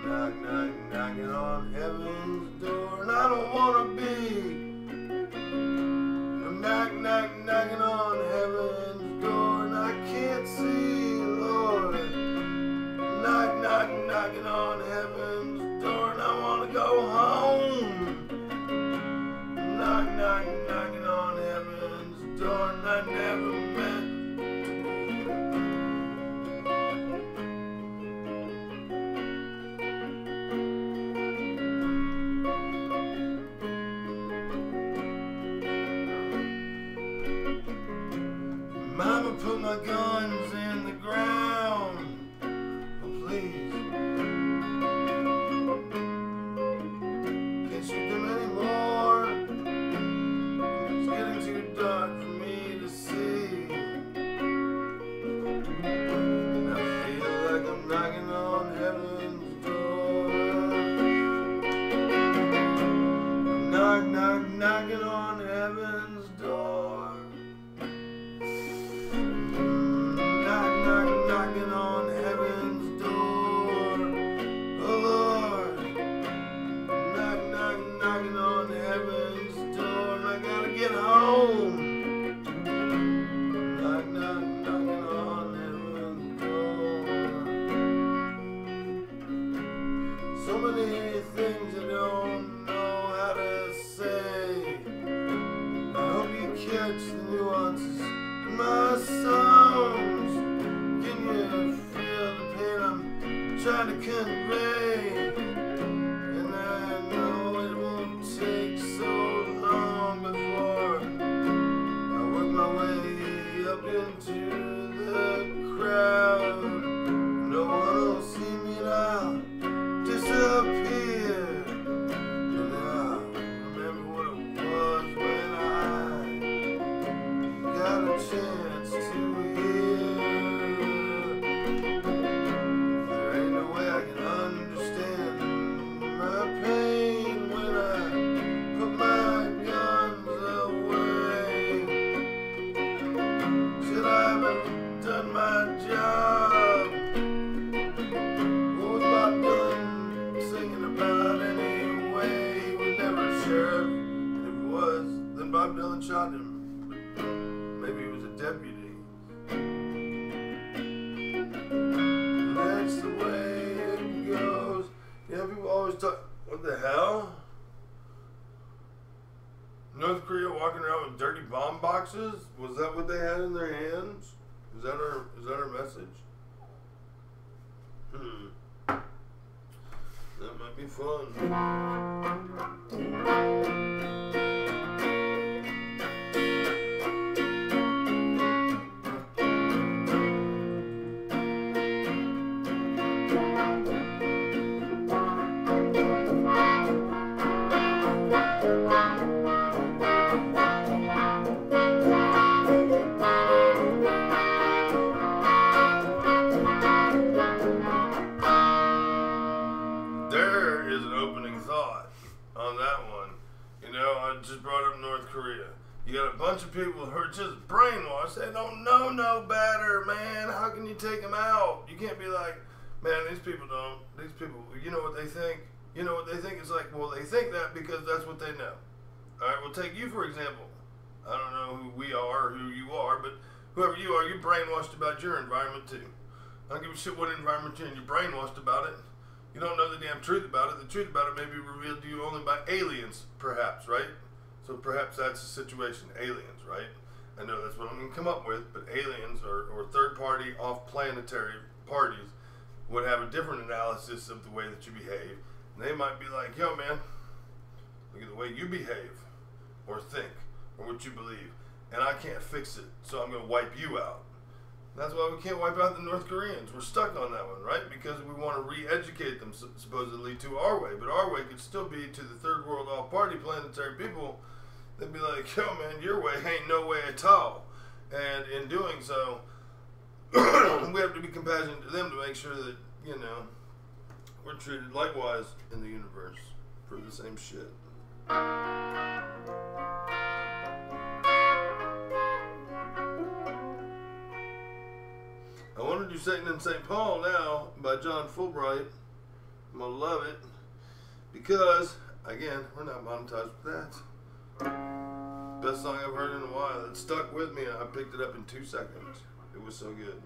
Knock, knock, knocking on heaven's door. And I don't want to be. I'm knock, knock, knocking on heaven's door, and I can't see, Lord. Knock, knock, knocking on heaven's door, and I want to go home. Knock, knock, knocking on heaven's door, and I never meant Mama put my gun catch the nuances in my songs? Can you feel the pain I'm trying to convey? And I know it won't take so long before I work my way up into the crowd. No one will see me and I'll disappear. And I'll remember what it was when I got a chance to hear. There ain't no way I can understand my pain when I put my guns away. Should I have done my job? What was Bob Dylan singing about anyway? He was never a sheriff, and if he was, then Bob Dylan shot him. Maybe he was a deputy. And that's the way it goes. You know, people always talk, what the hell? North Korea walking around with dirty bomb boxes? Was that what they had in their hands? Is that our message? That might be fun. There is an opening thought on that one. You know, I just brought up North Korea. You got a bunch of people who are just brainwashed. They don't know no better, man. How can you take them out? You can't be like, man, these people, you know what they think? You know what they think? It's like, well, they think that because that's what they know. All right, well, take you, for example. I don't know who we are or who you are, but whoever you are, you're brainwashed about your environment, too. I don't give a shit what environment you're in. You're brainwashed about it. You don't know the damn truth about it. The truth about it may be revealed to you only by aliens, perhaps, right? So perhaps that's the situation. Aliens, right? I know that's what I'm going to come up with, but aliens or third-party off-planetary parties would have a different analysis of the way that you behave. And they might be like, yo, man, look at the way you behave or think or what you believe. And I can't fix it, so I'm going to wipe you out. That's why we can't wipe out the North Koreans. We're stuck on that one, right? Because we want to re-educate them supposedly to our way. But our way could still be to the third world all-party planetary people. They'd be like, yo, man, your way ain't no way at all. And in doing so, we have to be compassionate to them to make sure that, you know, we're treated likewise in the universe for the same shit. I want to do Satan in St. Paul now by John Fulbright. I'm going to love it because, again, we're not monetized with that. Best song I've heard in a while. It stuck with me. I picked it up in 2 seconds. It was so good.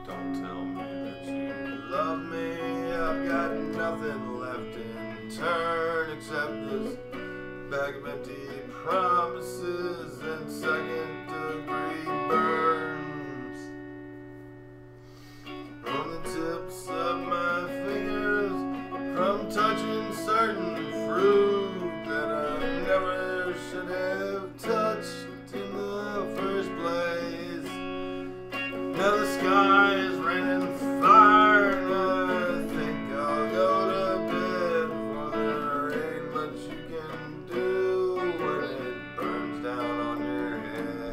Don't tell me that you love me. I've got nothing left in turn except this bag of empty promises and second-degree burns on the tips of my fingers from touching certain fruit that I never should have touched in the first place. Now the sky is raining fire and I think I'll go to bed, for there ain't much you can do when it burns down on your head.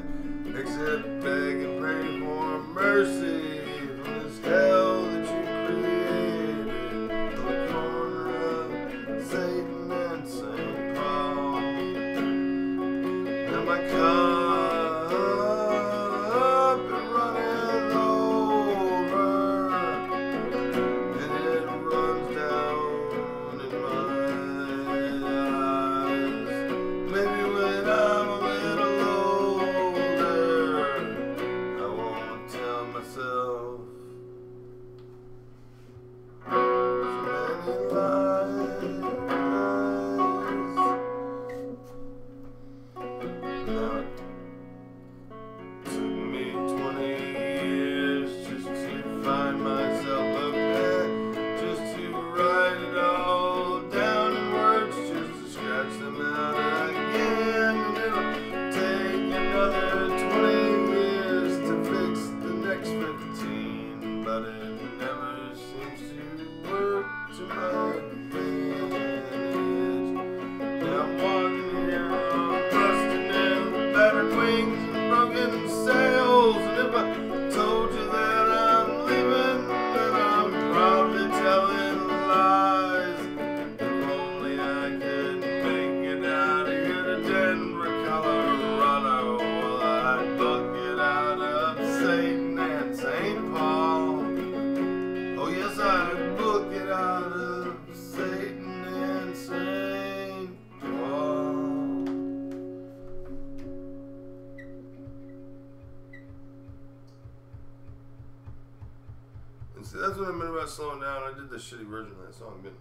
wasn't a minute about slowing down. I did the shitty version of that song, but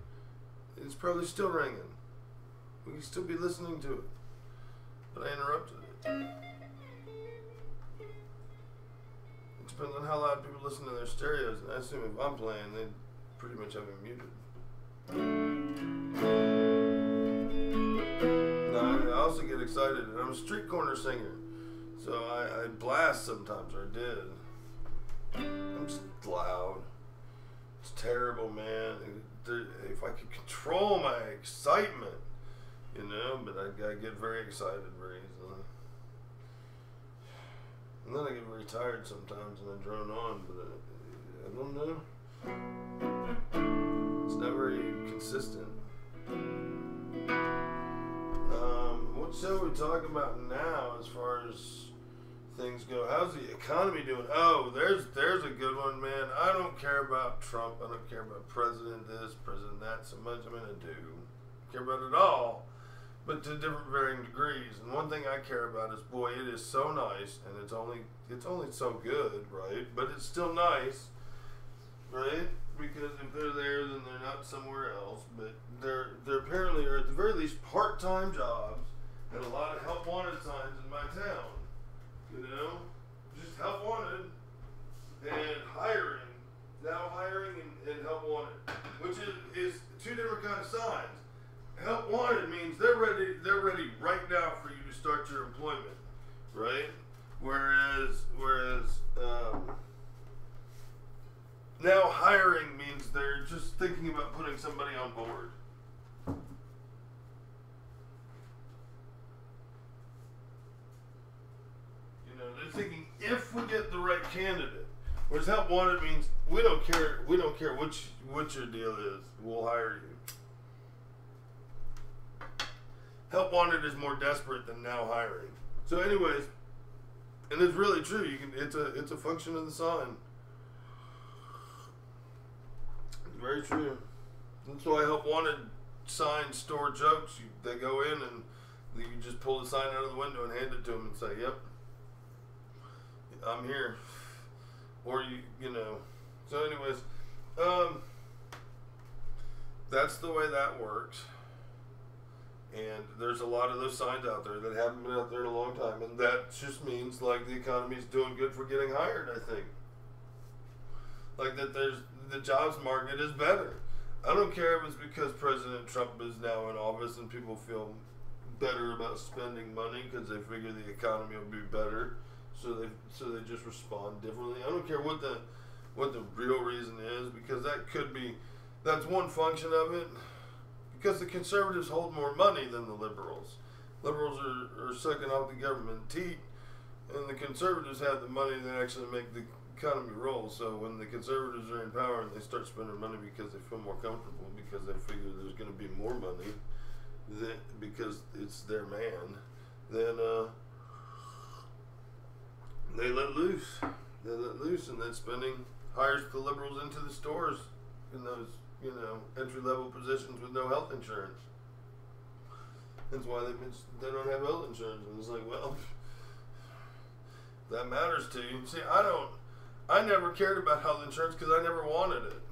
it's probably still ringing. We can still be listening to it, but I interrupted it. It depends on how loud people listen to their stereos, and I assume if I'm playing, they pretty much have it muted. Now, I also get excited, and I'm a street corner singer, so I blast sometimes, or I did. I'm just loud. It's terrible, man. If I could control my excitement, you know, but I get very excited very easily. And then I get very tired sometimes and I drone on, but I don't know. It's not very consistent. What shall we talk about now as far as things go? How's the economy doing? Oh, there's a good one, man. I don't care about Trump. I don't care about President this, President that so much. I mean, I do care about it all, but to different varying degrees. And one thing I care about is, boy, it is so nice, and it's only so good, right? But it's still nice, right? Because if they're there, then they're not somewhere else. But they're apparently, or at the very least, part-time jobs and a lot of help wanted signs in my town. You know, just help wanted and hiring. Now hiring and help wanted, which is two different kind of signs. Help wanted means they're ready right now for you to start your employment, right? Whereas now hiring means they're just thinking about putting somebody on board. They're thinking if we get the right candidate. Whereas help wanted means we don't care what your deal is, we'll hire you. Help wanted is more desperate than now hiring. So anyways, and it's really true. It's a function of the sign. It's very true. That's why help wanted signs store jokes. They go in and you just pull the sign out of the window and hand it to them and say, "Yep, I'm here," or you know. So anyways, that's the way that works. And there's a lot of those signs out there that haven't been out there in a long time, and that just means like the economy's doing good for getting hired. I think like that the jobs market is better. I don't care if it's because President Trump is now in office and people feel better about spending money because they figure the economy will be better. So they just respond differently. I don't care what the real reason is, because that's one function of it. Because the conservatives hold more money than the liberals. Liberals are sucking off the government teat, and the conservatives have the money that actually make the economy roll. So when the conservatives are in power and they start spending money because they feel more comfortable, because they figure there's going to be more money, because it's their man, then they let loose. They let loose, and that spending hires the liberals into the stores in those, you know, entry-level positions with no health insurance. That's why they don't have health insurance. And it's like, well, that matters to you. See, I never cared about health insurance because I never wanted it.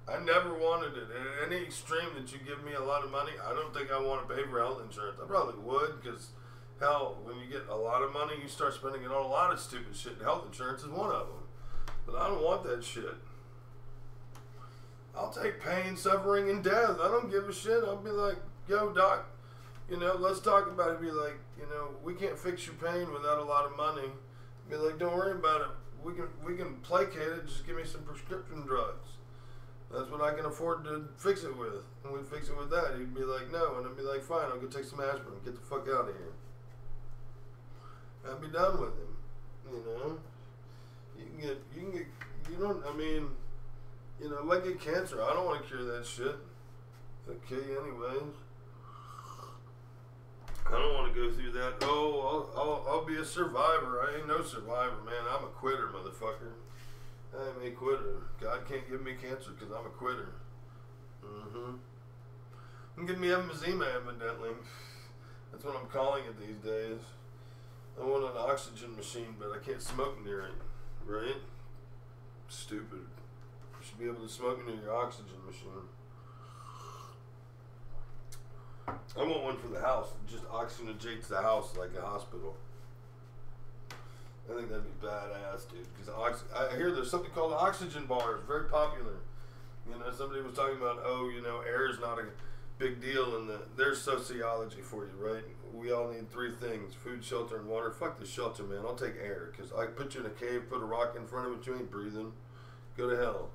I never wanted it. And at any extreme that you give me a lot of money, I don't think I want to pay for health insurance. I probably would, because hell, when you get a lot of money, you start spending it on a lot of stupid shit. And health insurance is one of them. But I don't want that shit. I'll take pain, suffering, and death. I don't give a shit. I'll be like, yo, doc, you know, let's talk about it. Be like, you know, we can't fix your pain without a lot of money. Be like, don't worry about it. We can placate it. Just give me some prescription drugs. That's what I can afford to fix it with. And we'd fix it with that. He'd be like, no. And I'd be like, fine, I'll go take some aspirin. Get the fuck out of here. I'd be done with him. You know? You know, if I get cancer, I don't want to cure that shit. It'll kill you anyways. I don't want to go through that. Oh, I'll be a survivor. I ain't no survivor, man. I'm a quitter, motherfucker. I'm a quitter. God can't give me cancer because I'm a quitter. And give me emphysema, evidently. That's what I'm calling it these days. I want an oxygen machine, but I can't smoke near it. Right? Stupid should be able to smoke into your oxygen machine. I want one for the house. It just oxygenates the house like a hospital. I think that'd be badass, dude. Because I hear there's something called oxygen bars, very popular. You know, somebody was talking about, air is not a big deal, and there's sociology for you, right? We all need three things: food, shelter, and water. Fuck the shelter, man. I'll take air, because I put you in a cave, put a rock in front of it, you ain't breathing. Go to hell.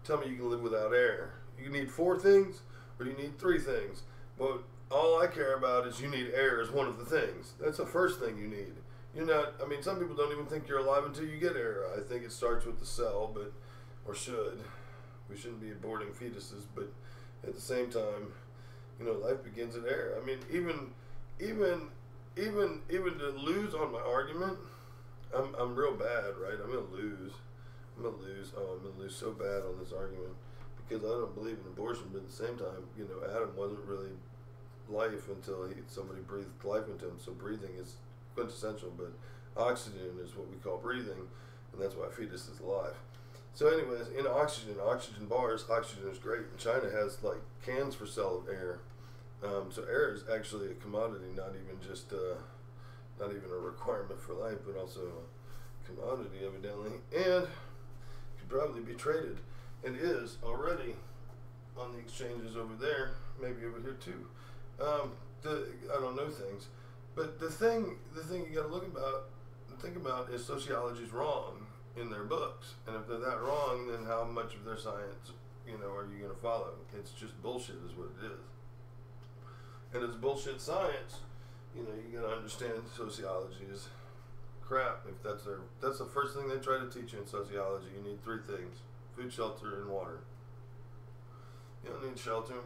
Tell me you can live without air. You need 4 things, or you need 3 things. But all I care about is you need air as one of the things. That's the first thing you need. You're not, some people don't even think you're alive until you get air. I think it starts with the cell, or should. We shouldn't be aborting fetuses, but at the same time, life begins at air. Even to lose on my argument, I'm real bad, right? I'm gonna lose. I'm gonna lose so bad on this argument because I don't believe in abortion, but at the same time, Adam wasn't really life until somebody breathed life into him. So breathing is quintessential, but oxygen is what we call breathing, and that's why a fetus is alive. So anyways, in oxygen bars, oxygen is great. And China has like cans for sale of air. So air is actually a commodity, not even a requirement for life, but also a commodity evidently, and could probably be traded, and is already on the exchanges over there, maybe over here too. I don't know things, but the thing you got to think about is sociology's wrong in their books, and if they're that wrong, then how much of their science, are you going to follow? It's just bullshit, is what it is. And it's bullshit science. You got to understand sociology is crap. If that's the first thing they try to teach you in sociology. You need 3 things: food, shelter, and water. You don't need shelter.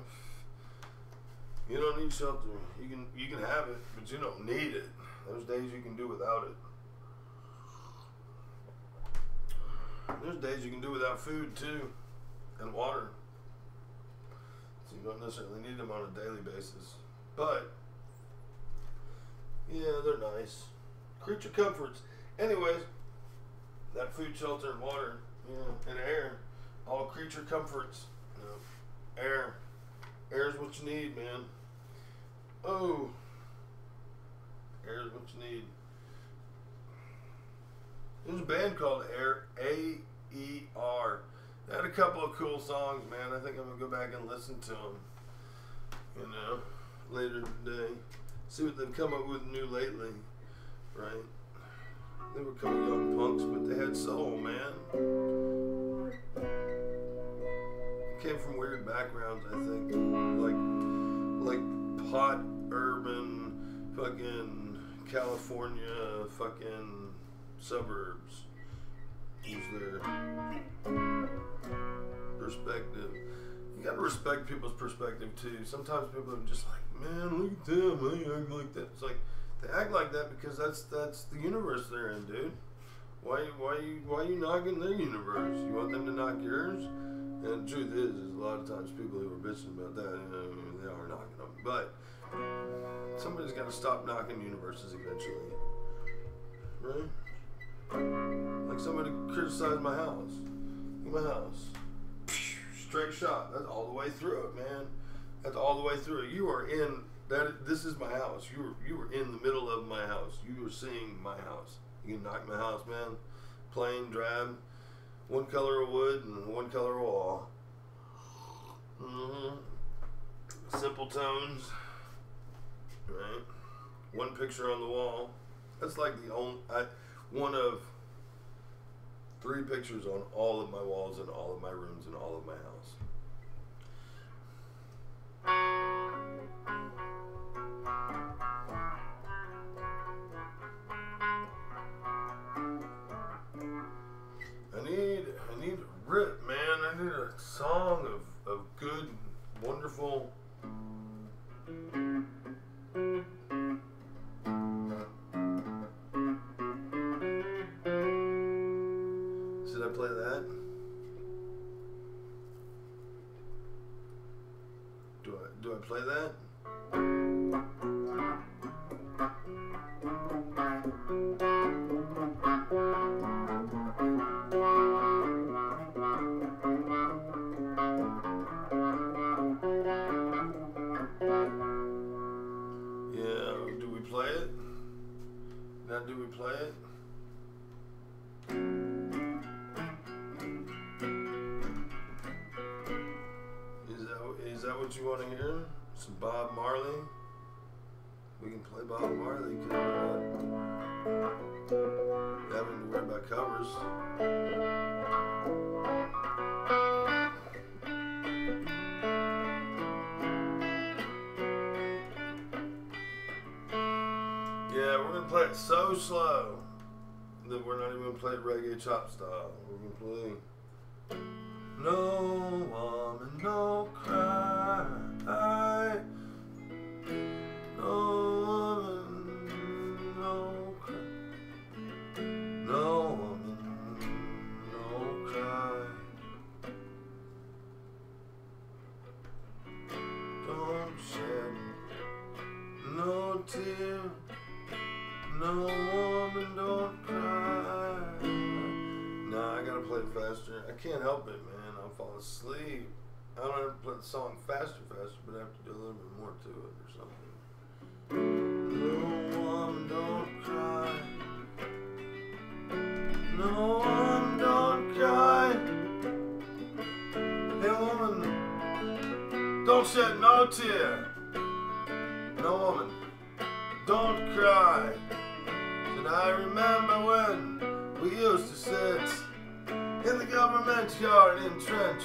You don't need shelter. You can have it, but you don't need it. There's days you can do without it. There's days you can do without food too, and water. So you don't necessarily need them on a daily basis. But yeah, they're nice. Creature comforts. Anyways, that food, shelter, and water, and air, all creature comforts. Air. Air is what you need, man. Oh, air is what you need. There's a band called Air, A-E-R. They had a couple of cool songs, man. I think I'm going to go back and listen to them, later today. See what they've come up with new lately, right? They were kind of young punks, but they had soul, man. Came from weird backgrounds, I think. Like pot, urban, fucking California, fucking suburbs was their perspective. You gotta respect people's perspective too. Sometimes people are just like, man, look at them, they act like that. It's like they act like that because that's the universe they're in, dude. Why you knocking their universe? You want them to knock yours? And the truth is a lot of times people who are bitching about that, they are knocking them. But somebody's got to stop knocking universes eventually, right? Like somebody criticized my house. My house. Straight shot. That's all the way through it, man. That's all the way through it. You are in that. This is my house. You were in the middle of my house. You were seeing my house. You can knock my house, man. Plain, drab, one color of wood and one color of wall. Simple tones, right? One picture on the wall. That's like one of 3 pictures on all of my walls and all of my rooms and all of my house. I need a rip, man. I need a song of good, wonderful. Should I play that? Do I play that? we play it? Is that what you want to hear? Some Bob Marley? We can play Bob Marley, can we not? Having to worry about covers. Yeah, we're gonna play it so slow that we're not even gonna play it reggae chop style. We're gonna play No Woman, No Cry. No woman, no cry. No woman, no cry. Don't shed no tear. No woman, don't cry. Nah, I gotta play it faster. I can't help it, man. I'll fall asleep. I don't have to play the song faster, but I have to do a little bit more to it or something. No woman, don't cry. No woman, don't cry. Hey woman, don't shed no tear. No woman, don't cry. And I remember when we used to sit in the government yard in Trench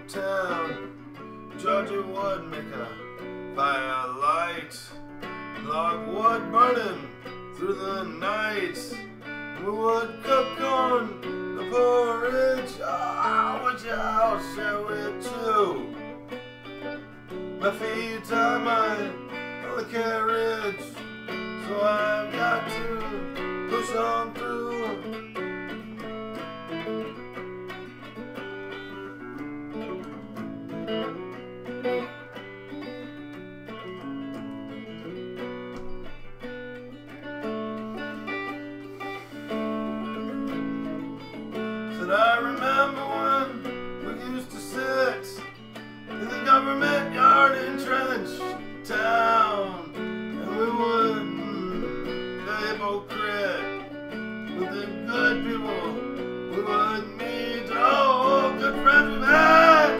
Town. Georgia would make a firelight, log wood burning through the night. We would cook on the porridge, which I'll share with you. My feet are mine on the carriage, so I've got to push on through. Said I remember when we used to sit in the government yard in Trench Town, and we would hypocrite with the good people we would meet. Oh, good friends we've had,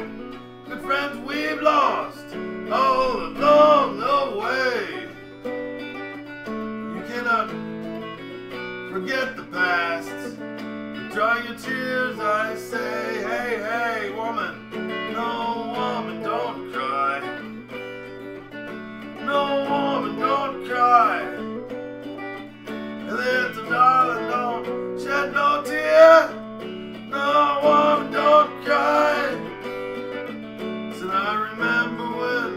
good friends we've lost, all along the way. You cannot forget the past. Dry your tears, I say. Hey, hey, woman, no woman, don't cry. No woman, don't cry. Little darling, don't shed no tear. No woman, don't cry. Said I remember when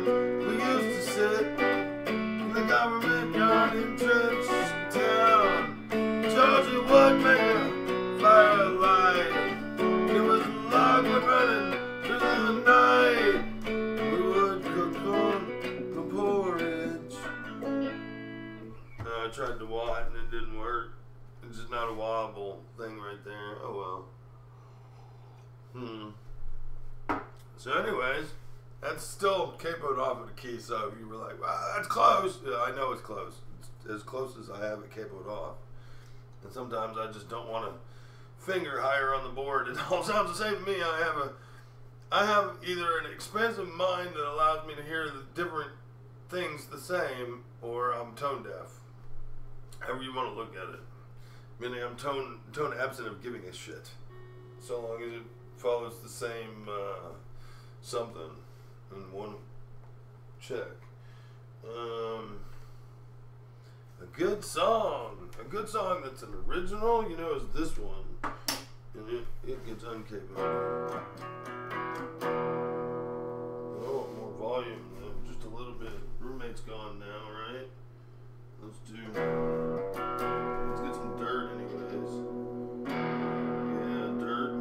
we used to sit in the government yard in Trench Town. Georgia would make a firelight. It was log wood running through the night. We would cook on the porridge. I tried to wad and it didn't work. It's just not a wobble thing right there. Oh well. So anyways, that's still capoed off of the key, so if you were like, wow, that's close. Yeah, I know it's close. It's as close as I have it capoed off. And sometimes I just don't want to finger higher on the board. It all sounds the same to me. I have either an expansive mind that allows me to hear the different things the same, or I'm tone deaf. However you want to look at it. Meaning I'm tone absent of giving a shit. So long as it follows the same something in one check. A good song that's an original, you know, is this one. And it gets uncapoed. Oh, more volume, just a little bit. Roommate's gone now, right? Let's get some dirt anyways. Yeah, dirt,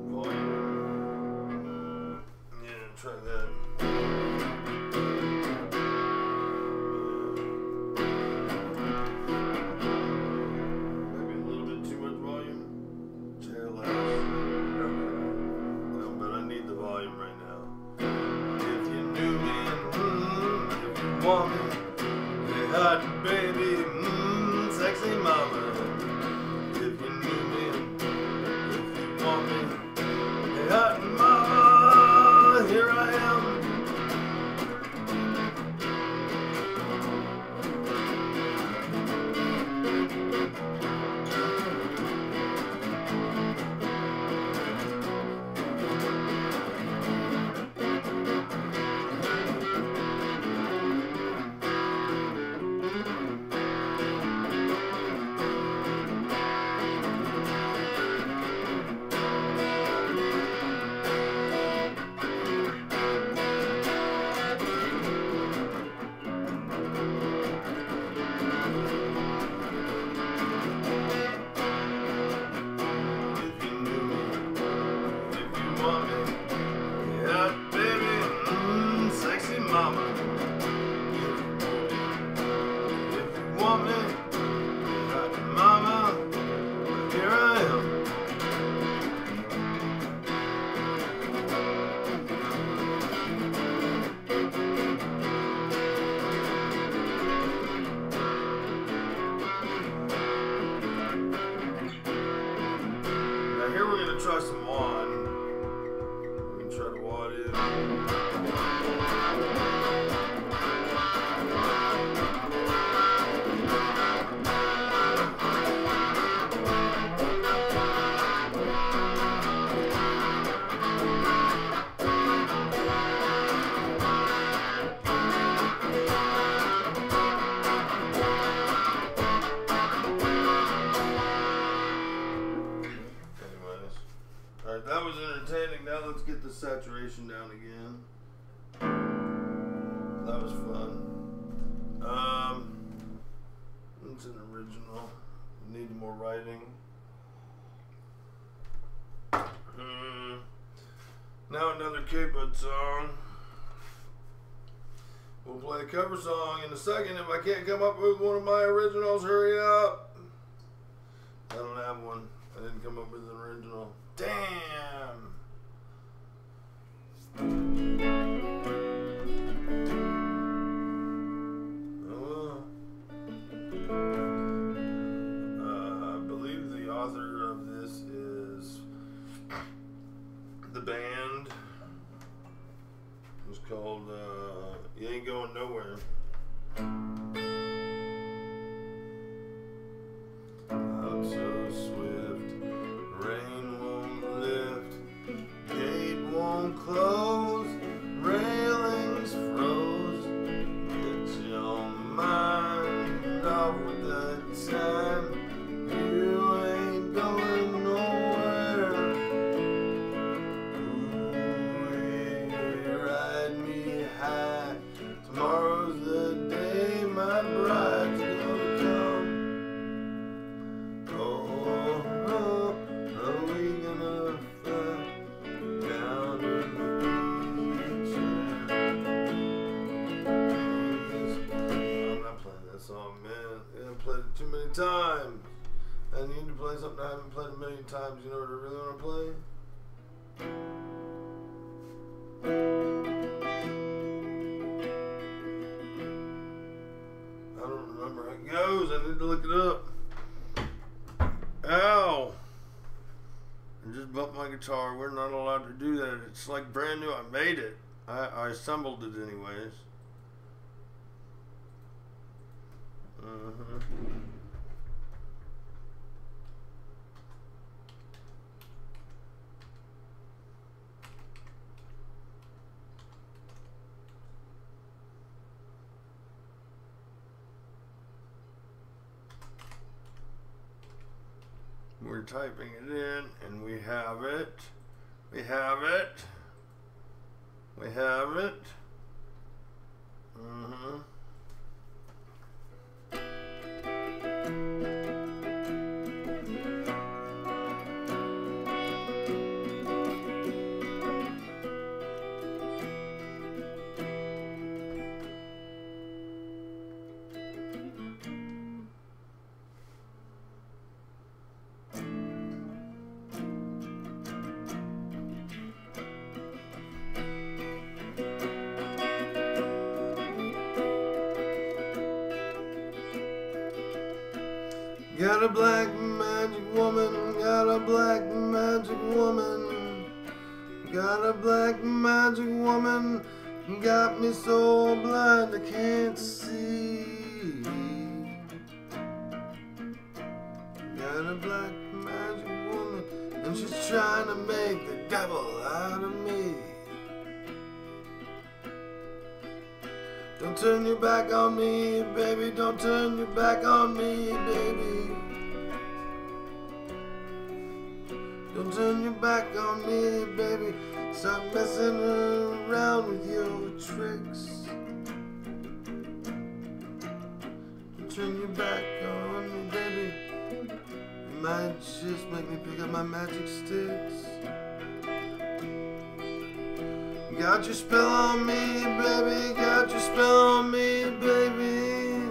volume. Yeah, try that. Maybe a little bit too much volume. Chair loud. No, but I need the volume right now. If you knew me, if you want me, hot baby, sexy mama. here I am. Here we're going to try some wad. We can try to wad in. Alright, that was entertaining. Now let's get the saturation down again. That was fun. It's an original. Need more writing. Now another K-Bud song. We'll play a cover song in a second. If I can't come up with one of my originals, hurry up. I don't have one. I didn't come up with an original. Damn! Oh, I believe the author of this is the band. It's called You Ain't Going Nowhere. Out so swift, rain won't lift, gate won't close, railings froze. Get your mind off with the time. You ain't going nowhere. Ooh, ride me high. Tomorrow's the day my bride's gonna come. Song, man. I haven't played it too many times. I need to play something I haven't played a million times. You know what I really want to play? I don't remember how it goes. I need to look it up. Ow! I just bumped my guitar. We're not allowed to do that. It's like brand new. I made it. I assembled it anyways. We're typing it in, and we have it. We have it. We have it. Got a black magic woman, got a black magic woman, Got a black magic woman, got me so blind I can't see. Got a black magic woman, and she's trying to make the devil out of me. Don't turn your back on me, baby, don't turn your back on me, baby. Don't turn your back on me, baby. Stop messing around with your tricks. Don't turn your back on me, baby. You might just make me pick up my magic sticks. Got your spell on me, baby. Got your spell on me, baby.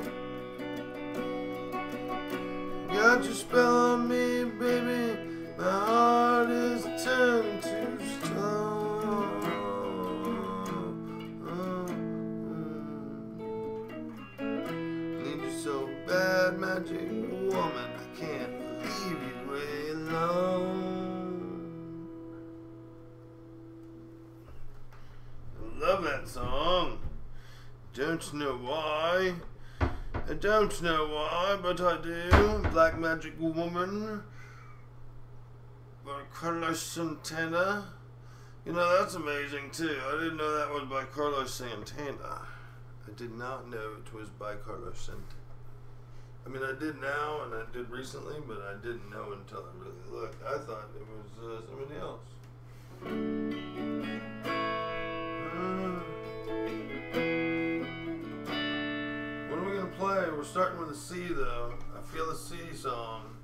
Got your spell on me, baby. My heart is turning to stone. Need you so bad, magic woman. I can't leave you way alone. I love that song. Don't know why. I don't know why, but I do. Black Magic Woman by Carlos Santana. You know, that's amazing too. I didn't know that was by Carlos Santana. I did not know it was by Carlos Santana. I mean, I did now and I did recently, but I didn't know until I really looked. I thought it was somebody else. What are we going to play? We're starting with a C though. I feel a C song.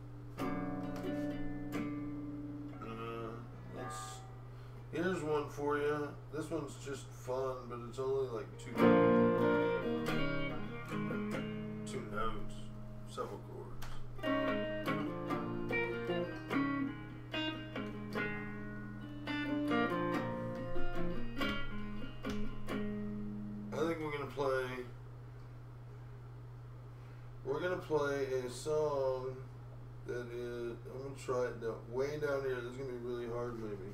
Here's one for you. This one's just fun, but it's only like two notes, several chords. I think we're gonna play a song that is, I'm gonna try it down, way down here. This is gonna be really hard maybe.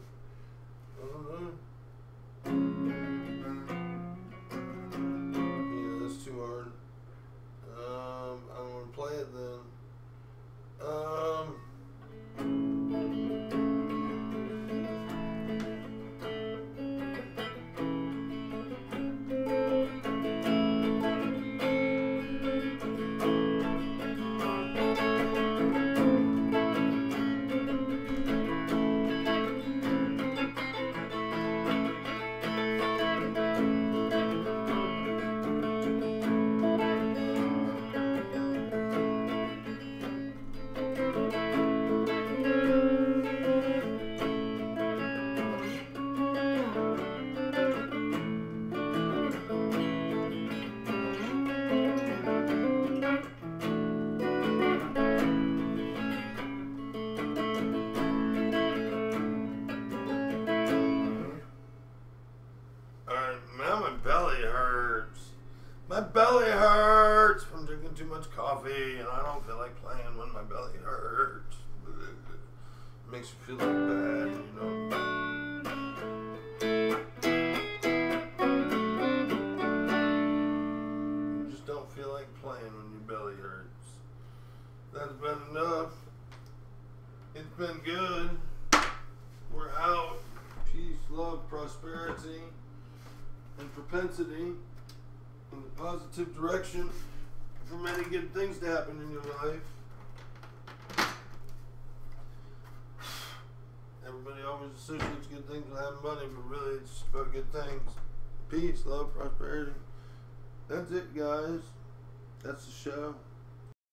Yeah, that's too hard. I'm gonna play it then. My belly hurts from drinking too much coffee, and I don't feel like playing when my belly hurts. It makes you feel like bad, you know. You just don't feel like playing when your belly hurts. That's been enough. It's been good. We're out. Peace, love, prosperity, and propensity in the positive direction for many good things to happen in your life. Everybody always associates good things with having money, but really it's just about good things. Peace, love, prosperity. That's it, guys. That's the show.